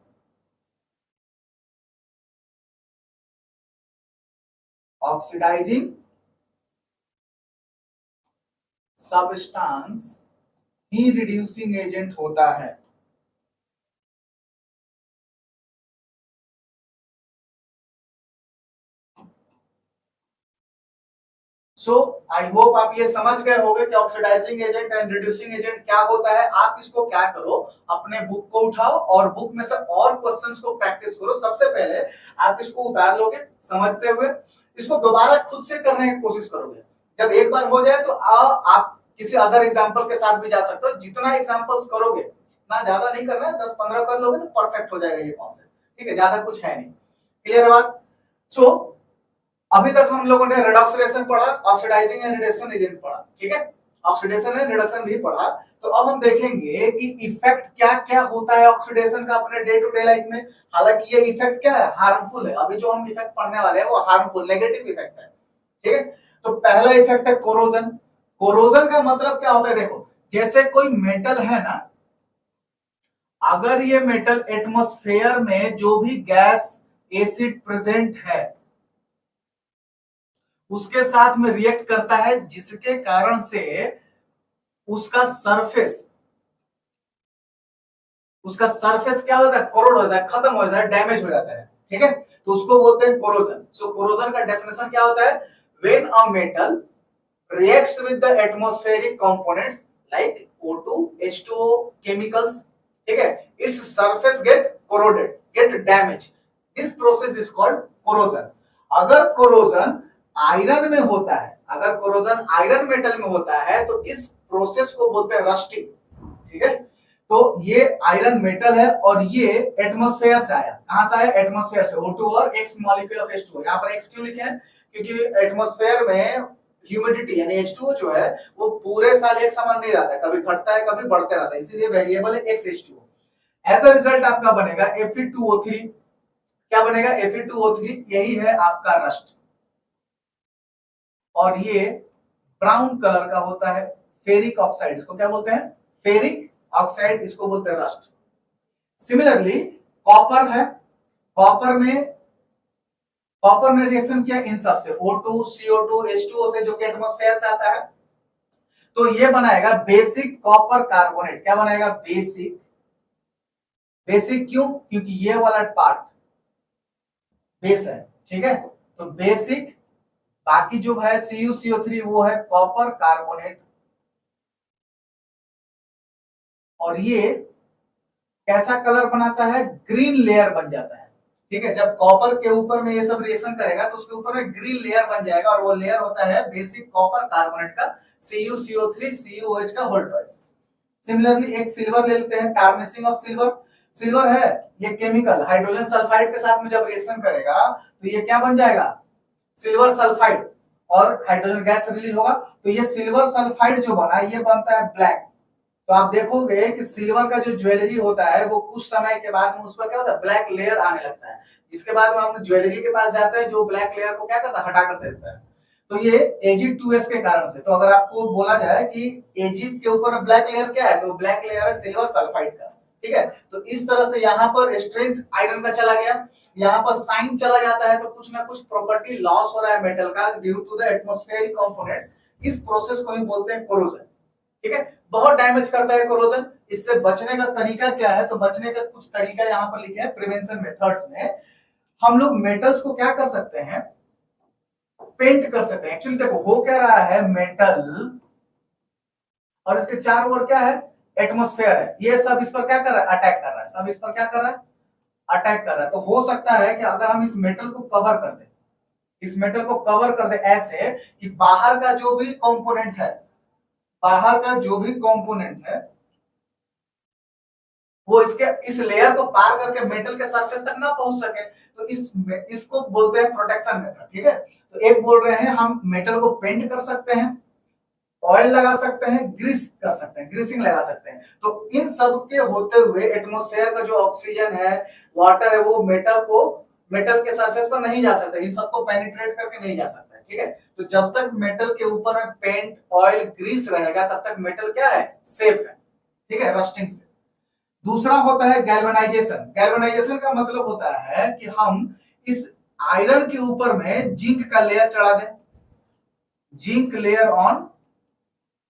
Speaker 1: ऑक्सीडाइजिंग सब्सटेंस ही रिड्यूसिंग एजेंट होता है। सो आई होप आप ये समझ गए होंगे कि oxidising agent and reducing agent क्या होता है। आप इसको क्या करो, अपने बुक को उठाओ और बुक में से और क्वेश्चंस को प्रैक्टिस करो। सबसे पहले आप इसको उतार लोगे समझते हुए, इसको दोबारा खुद से करने की कोशिश करोगे। जब एक बार हो जाए तो आप किसी अदर एग्जाम्पल के साथ भी जा सकते हो। जितना एग्जाम्पल्स करोगे, जितना ज्यादा नहीं करना है, 10-15 कर लोगे तो परफेक्ट हो जाएगा ये कॉन्सेप्ट। ठीक है, ज्यादा कुछ है नहीं। क्लियर है बात? सो अभी तक हम लोगों ने रेडॉक्स रिएक्शन पढ़ा, ऑक्सीडाइजिंग एंड रिडक्शन एजेंट पढ़ा, ठीक है, ऑक्सीडेशन एंड रिडक्शन भी पढ़ा। तो अब हम देखेंगे कि इफेक्ट क्या क्या होता है ऑक्सीडेशन का अपने डे टू डे लाइफ में। हालांकि ये इफेक्ट क्या है, हार्मफुल है। अभी जो हम इफेक्ट पढ़ने वाले हैं वो हार्मफुल नेगेटिव इफेक्ट है। ठीक है, तो पहला इफेक्ट है कोरोजन। कोरोजन का मतलब क्या होता है, देखो जैसे कोई मेटल है ना, अगर ये मेटल एटमॉस्फेयर में जो भी गैस एसिड प्रेजेंट है उसके साथ में रिएक्ट करता है, जिसके कारण से उसका सरफेस क्या होता है, कोरोड होता है, खत्म हो जाता है, डैमेज हो जाता है, ठीक है, तो उसको बोलते हैं कोरोजन। सो कोरोजन का डेफिनेशन क्या होता है, when a metal reacts with the atmospheric components like O2, H2O chemicals, ठीक है, its surface get corroded, get damaged. This process is called corrosion. अगर कोरोजन आयरन में होता है, अगर कोरोजन आयरन मेटल में होता है तो इस प्रोसेस को बोलते हैं रस्टिंग, ठीक है। तो ये आयरन मेटल है और ये एटमॉस्फेयर से आया, कहां से आया, एटमॉस्फेयर से, O2 और X मॉलिक्यूल ऑफ H2O। यहां पर X क्यों लिखे हैं, क्योंकि एटमॉस्फेयर में ह्यूमिडिटी यानी H2O जो है वो पूरे साल एक समान नहीं रहता है, कभी घटता है कभी बढ़ते रहता है, इसीलिए वेरिएबल है X H2O। As a result आपका बनेगा Fe2O3, क्या बनेगा, Fe2O3, यही है आपका रस्ट। और ये ब्राउन कलर का होता है फेरिक ऑक्साइड, इसको क्या बोलते हैं, फेरिक ऑक्साइड, इसको बोलते हैं रस्ट। सिमिलरली कॉपर है, कॉपर ने रिएक्शन किया इन सब से, O2, CO2, H2O से, जो कि एटमॉस्फेयर से आता है, तो ये बनाएगा बेसिक कॉपर कार्बोनेट। क्या बनाएगा, बेसिक क्यों, क्योंकि ये वाला पार्ट बेस है, ठीक है, तो बेसिक, बाकी जो है CuCO3 वो है कॉपर कार्बोनेट। और ये कैसा कलर बनाता है, ग्रीन लेयर बन जाता है, ठीक है, जब कॉपर के ऊपर में ये सब रिएक्शन करेगा तो उसके ऊपर में ग्रीन लेयर बन जाएगा, और वो लेयर होता है बेसिक कॉपर कार्बोनेट का, CuCO3 CuOH का होल ट्वाइस। सिमिलरली एक सिल्वर ले लेते हैं, टार्निशिंग ऑफ सिल्वर, सिल्वर है ये केमिकल, हाइड्रोजन सल्फाइड के साथ में जब रिएक्शन करेगा तो ये क्या बन जाएगा, सिल्वर सल्फाइड, और हाइड्रोजन गैस रिलीज होगा, तो ये सिल्वर सल्फाइड जो बना ये बनता है ब्लैक। तो आप देखोगे कि सिल्वर का जो ज्वेलरी होता है वो कुछ समय के बाद में उस पर क्या होता है, ब्लैक लेयर आने लगता है, जिसके बाद में हम ज्वेलरी के पास जाते हैं जो ब्लैक लेयर को क्या करता है, हटा कर देता है। तो ये Ag2S के कारण से, तो अगर आपको बोला जाए कि Ag के ऊपर ब्लैक लेयर क्या है, तो ब्लैक लेयर है सिल्वर सल्फाइड का, ठीक है। तो इस तरह से यहाँ पर स्ट्रेंथ आयरन का चला गया, यहाँ पर साइन चला जाता है, तो कुछ ना कुछ प्रॉपर्टी लॉस हो रहा है मेटल का due to the atmospheric components. इस प्रोसेस को ही बोलते हैं कोरोजन, ठीक है, बहुत डैमेज करता है कोरोजन। इससे बचने का तरीका क्या है, तो बचने का कुछ तरीका यहाँ पर लिखे हैं प्रिवेंशन मेथड्स में। हम लोग मेटल्स को क्या कर सकते हैं, पेंट कर सकते हैं। एक्चुअली देखो हो क्या रहा है, मेटल और इसके चारों ओर क्या है, एटमॉस्फेयर है, ये सब इस पर क्या कर रहा है, अटैक कर रहा है, सब इस पर क्या कर रहा है, अटैक कर रहा है। तो हो सकता है कि अगर हम इस मेटल को कवर कर दें, इस मेटल को कवर कर दे ऐसे कि बाहर का जो भी कंपोनेंट है, बाहर का जो भी कंपोनेंट है वो इस लेयर को पार करके मेटल के सरफेस तक ना पहुंच सके, तो इसको बोलते हैं प्रोटेक्शन मेथड, ठीक है। तो एक बोल रहे हैं हम मेटल को पेंट कर सकते हैं, ऑयल लगा सकते हैं, ग्रीस कर सकते हैं, ग्रीसिंग लगा सकते हैं। तो इन सब के होते हुए एटमॉस्फेयर का जो ऑक्सीजन है, वाटर है, वो मेटल के सरफेस पर नहीं जा सकता, इन सबको पेनिट्रेट करके नहीं जा सकता, ठीक है। तो जब तक मेटल के ऊपर में पेंट, ऑयल, ग्रीस रहेगा तब तक मेटल क्या है, सेफ है, ठीक है, रस्टिंग से। दूसरा होता है गैल्वेनाइजेशन। गैल्वेनाइजेशन का मतलब होता है कि हम इस आयरन के ऊपर में जिंक का लेयर चढ़ा दें, zinc layer on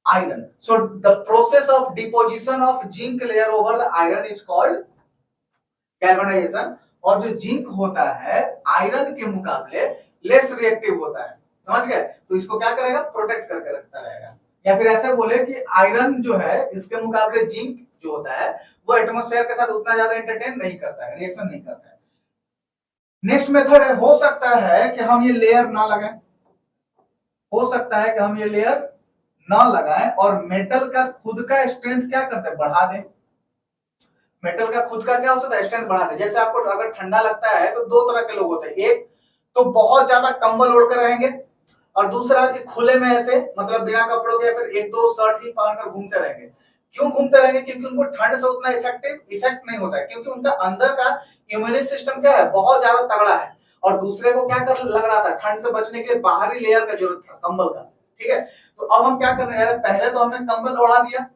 Speaker 1: iron. So the process of deposition of zinc layer over the iron is called galvanization. और जो जिंक होता है आयरन के मुकाबले लेस रिएक्टिव होता है, समझ गए, तो इसको क्या करेगा, प्रोटेक्ट करके रखता रहेगा। या फिर ऐसे बोले कि आयरन जो है इसके मुकाबले जिंक जो होता है वो एटमॉस्फेयर के साथ उतना ज्यादा एंटरटेन नहीं करता है, रिएक्शन नहीं करता है। नेक्स्ट मेथड है, हो सकता है कि हम ये लेयर ना लगाएं, हो सकता है कि हम ये लेयर ना लगाएं और मेटल का खुद का स्ट्रेंथ क्या करते हैं, बढ़ा दें। मेटल का खुद का क्या हो सकता है, स्ट्रेंथ बढ़ा दें। जैसे आपको अगर ठंडा लगता है तो दो तरह के लोग होते हैं, एक तो बहुत ज्यादा कंबल ओढ़ कर रहेंगे, और दूसरा कि खुले में ऐसे मतलब बिना कपड़ों के फिर एक दो शर्ट ही पहनकर घूमते रहेंगे। क्यों घूमते रहेंगे, क्योंकि उनको ठंड से उतना इफेक्ट नहीं होता है, क्योंकि उनका अंदर का इम्यूनिटी सिस्टम क्या है, बहुत ज्यादा तगड़ा है। और दूसरे को क्या कर लग रहा था, ठंड से बचने के लिए बाहरी लेयर का जरूरत था कंबल का, ठीक है। तो अब हम क्या करने जा रहे हैं, पहले तो हमने कंबल ओढ़ा दिया,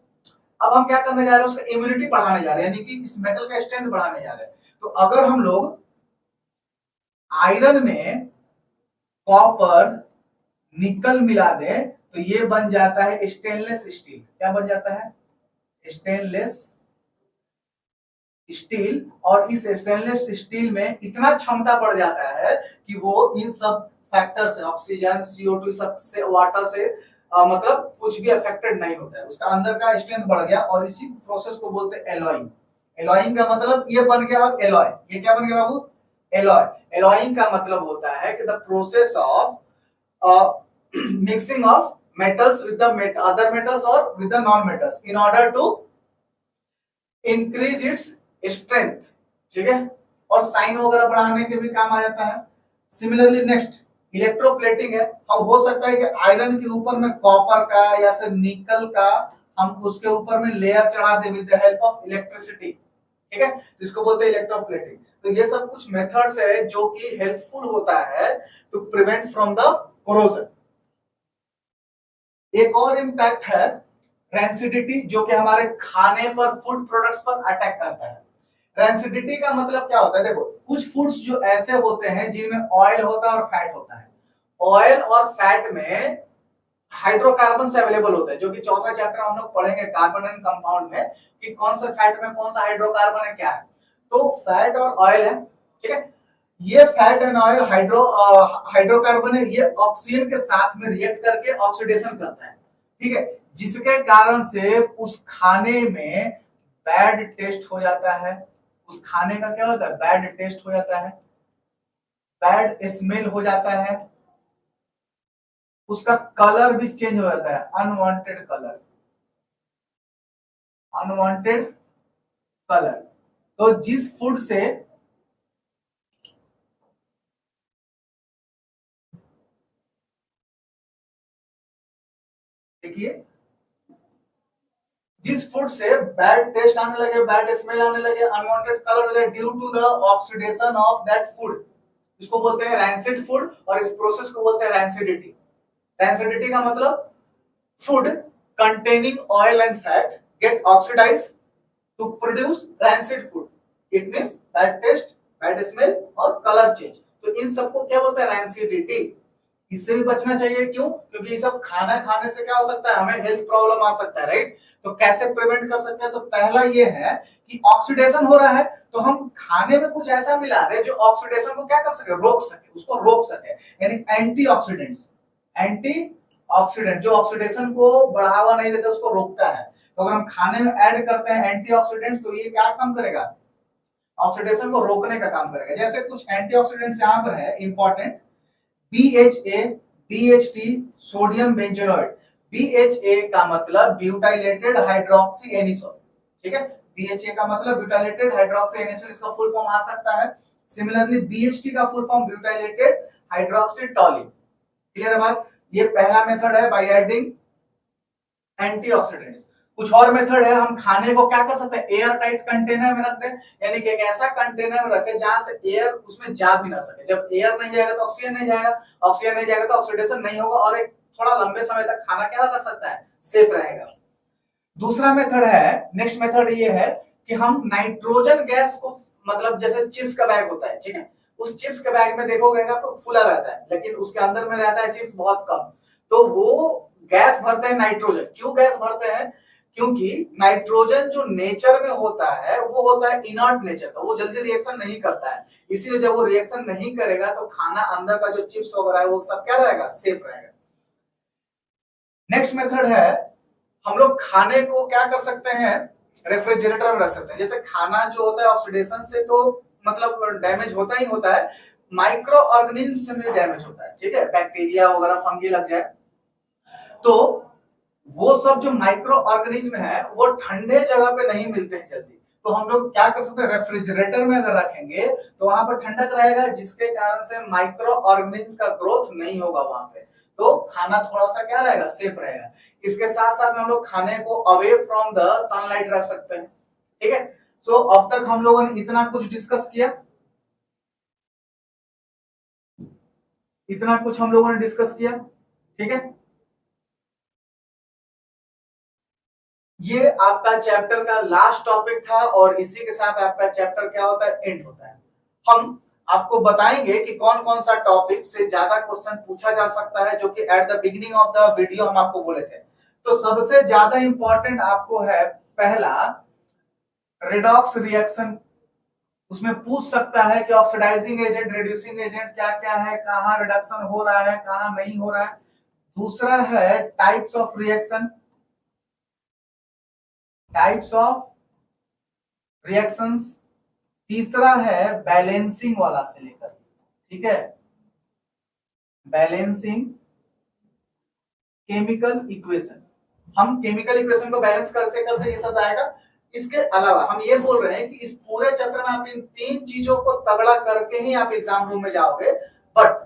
Speaker 1: अब हम क्या करने जा रहे हैं, उसका इम्यूनिटी बढ़ाने जा रहे हैं, यानी कि इस मेटल का स्ट्रेंथ बढ़ाने जा रहे हैं। तो अगर हम लोग आयरन में कॉपर निकल मिला दें तो ये बन जाता है स्टेनलेस स्टील। क्या बन जाता है, स्टेनलेस स्टील। और इस स्टेनलेस स्टील में इतना क्षमता बढ़ जाता है कि वो इन सब फैक्टर से, ऑक्सीजन, CO2 सब से, वाटर से मतलब कुछ भी अफेक्टेड नहीं होता है, उसका अंदर का स्ट्रेंथ बढ़ गया। और इसी प्रोसेस को बोलते हैं एलॉइंग। एलॉइंग का मतलब ये बन गया अब एलॉय। ये क्या बन गया बाबू, एलॉय। एलॉइंग का मतलब होता है कि the process of mixing of metals with the other metals or with the non metals in order to increase its strength, ठीक है। और साइन वगैरह बढ़ाने के भी काम आ जाता है। सिमिलरली नेक्स्ट इलेक्ट्रोप्लेटिंग है। अब हो सकता है कि आयरन के ऊपर में कॉपर का या फिर निकल का हम उसके ऊपर में लेयर चढ़ा दे with the help of electricity, ठीक है, तो इसको बोलते हैं इलेक्ट्रोप्लेटिंग। तो ये सब कुछ मेथड्स है जो कि हेल्पफुल होता है to prevent from the corrosion. एक और इंपैक्ट है रेंसिडिटी, जो कि हमारे खाने पर, फूड प्रोडक्ट्स पर अटैक करता है। रेंसिडिटी का मतलब क्या होता है, देखो कुछ फूड्स जो ऐसे होते हैं जिनमें ऑयल होता है और फैट होता है। ऑयल और फैट में हाइड्रोकार्बन अवेलेबल होते हैं, जो कि चौथा चैप्टर हम लोग पढ़ेंगे कार्बन एंड कंपाउंड में, कि कौन सा फैट में कौन सा हाइड्रोकार्बन है, क्या है। तो फैट और ऑयल है, ठीक है। ये फैट एंड ऑयल हाइड्रोकार्बन है, ये ऑक्सीजन के साथ में रिएक्ट करके ऑक्सीडेशन करता है, ठीक है, जिसके कारण से उस खाने में बैड टेस्ट हो जाता है। उस खाने का क्या होता है, बैड टेस्ट हो जाता है, बैड स्मेल हो जाता है, उसका कलर भी चेंज हो जाता है, अनवांटेड कलर, अनवांटेड कलर। तो जिस फूड से देखिए, जिस फूड से बैड टेस्ट आने लगे, बैड स्मेल आने लगे, अनवांटेड कलर हो जाए due to the oxidation of that food, इसको बोलते हैं रैंसिड फूड। और इस प्रोसेस को बोलते हैं रैंसिडिटी। रैंसिडिटी का मतलब food containing oil and fat get oxidized to produce rancid food. It means bad taste, bad smell और color change। तो इन सबको क्या बोलते हैं, रैंसिडिटी। इससे भी बचना चाहिए, क्यों, क्योंकि ये सब खाना खाने से क्या हो सकता है, हमें हेल्थ प्रॉब्लम आ सकता है, राइट। तो कैसे प्रिवेंट कर सकते हैं, तो पहला ये है कि ऑक्सीडेशन हो रहा है तो हम खाने में कुछ ऐसा मिला दें जो ऑक्सीडेशन को क्या कर सके, रोक सके, उसको रोक सके, यानी एंटीऑक्सीडेंट्स। एंटी ऑक्सीडेंट जो ऑक्सीडेशन को बढ़ावा नहीं देता, उसको रोकता है। तो अगर हम खाने में ऐड करते हैं एंटीऑक्सीडेंट्स, तो ये क्या काम करेगा, ऑक्सीडेशन को रोकने का काम करेगा। जैसे कुछ एंटीऑक्सीडेंट्स यहाँ पर है important, BHA, BHT, sodium benzoate. BHA का मतलब ब्यूटाइलेटेड हाइड्रोक्सी एनिसोल, ठीक है। BHA का मतलब ब्यूटाइलेटेड हाइड्रोक्सी एनिसोल, इसका फुल फॉर्म आ सकता है। सिमिलरली BHT का full form butylated hydroxy टॉलिन। Clear है बात। ये पहला मेथड है बाय एडिंग एंटीऑक्सीडेंट्स। कुछ और मेथड है, हम खाने को क्या कर सकते हैं, एयर टाइट कंटेनर में रख दें, यानी कि एक ऐसा कंटेनर में रखें जहां से एयर उसमें जा भी ना सके। जब एयर नहीं जाएगा तो ऑक्सीजन नहीं जाएगा, ऑक्सीजन नहीं जाएगा तो ऑक्सीडेशन नहीं होगा, और एक थोड़ा लंबे समय तक खाना क्या कर सकता है, सेफ रहेगा। दूसरा मेथड है, नेक्स्ट मेथड ये है कि हम नाइट्रोजन गैस को, मतलब जैसे चिप्स का बैग होता है, ठीक है, उस चिप्स के बैग में देखोगे तो फुला रहता है, लेकिन उसके अंदर में रहता है चिप्स बहुत कम। तो वो गैस भरते हैं नाइट्रोजन। क्यों गैस भरते हैं, क्योंकि नाइट्रोजन जो नेचर में होता है वो होता है इनर्ट नेचर का, वो जल्दी रिएक्शन नहीं करता है। इसीलिए जब वो रिएक्शन नहीं करेगा तो खाना अंदर का जो चिप्स वगैरह है वो सब क्या रहेगा, सेफ रहेगा। नेक्स्ट मेथड है, हम लोग खाने को क्या कर सकते हैं, रेफ्रिजरेटर में रख सकते हैं। जैसे खाना जो होता है ऑक्सीडेशन से तो मतलब डैमेज होता ही होता है, माइक्रो ऑर्गेनिज्म से भी डैमेज होता है, ठीक है, बैक्टीरिया वगैरह फंगी लग जाए तो वो सब जो माइक्रो ऑर्गेनिज्म है वो ठंडे जगह पे नहीं मिलते हैं जल्दी। तो हम लोग क्या कर सकते हैं, रेफ्रिजरेटर में अगर रखेंगे तो वहां पर ठंडक रहेगा, जिसके कारण से माइक्रो ऑर्गेनिज्म का ग्रोथ नहीं होगा वहां पे, तो खाना थोड़ा सा क्या रहेगा, सेफ रहेगा। इसके साथ साथ में हम लोग खाने को अवे फ्रॉम द सनलाइट रख सकते हैं, ठीक है। सो अब तक हम लोगों ने इतना कुछ डिस्कस किया, इतना कुछ हम लोगों ने डिस्कस किया, ठीक है। ये आपका चैप्टर का लास्ट टॉपिक था और इसी के साथ आपका चैप्टर क्या होता है, एंड होता है। हम आपको बताएंगे कि कौन कौन सा टॉपिक से ज्यादा क्वेश्चन पूछा जा सकता है, जो कि at the beginning of the video हम आपको बोले थे। तो सबसे ज्यादा इंपॉर्टेंट आपको है पहला रेडॉक्स रिएक्शन। उसमें पूछ सकता है कि ऑक्सीडाइजिंग एजेंट, रिड्यूसिंग एजेंट क्या क्या है, कहां रिडक्शन हो रहा है, कहां नहीं हो रहा है। दूसरा है types of reaction, types of reactions. तीसरा है बैलेंसिंग वाला से लेकर, ठीक है, बैलेंसिंग केमिकल इक्वेशन। हम केमिकल इक्वेशन को बैलेंस कैसे करते हैं ये सब आएगा। इसके अलावा हम ये बोल रहे हैं कि इस पूरे चैप्टर में आप इन तीन चीजों को तगड़ा करके ही आप एग्जाम रूम में जाओगे। बट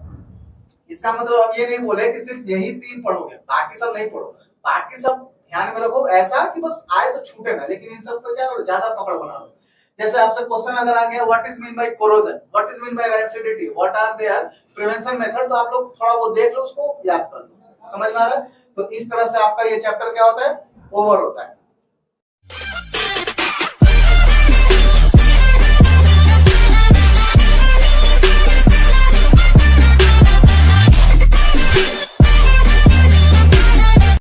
Speaker 1: इसका मतलब हम ये नहीं बोले कि सिर्फ यही तीन पढ़ोगे, बाकी सब नहीं पढ़ो। बाकी सब ध्यान में रखो, ऐसा कि बस आए तो छूटे ना, लेकिन इन सब पर क्या करो, ज्यादा पकड़ बना लो। जैसे आपसे क्वेश्चन अगर आ गया what is mean by corrosion, what is mean by rancidity, what are there prevention method, तो आप लोग थोड़ा वो देख लो, उसको याद कर लो। समझ में आ रहा है? तो इस तरह से आपका ये चैप्टर क्या होता है, ओवर होता है।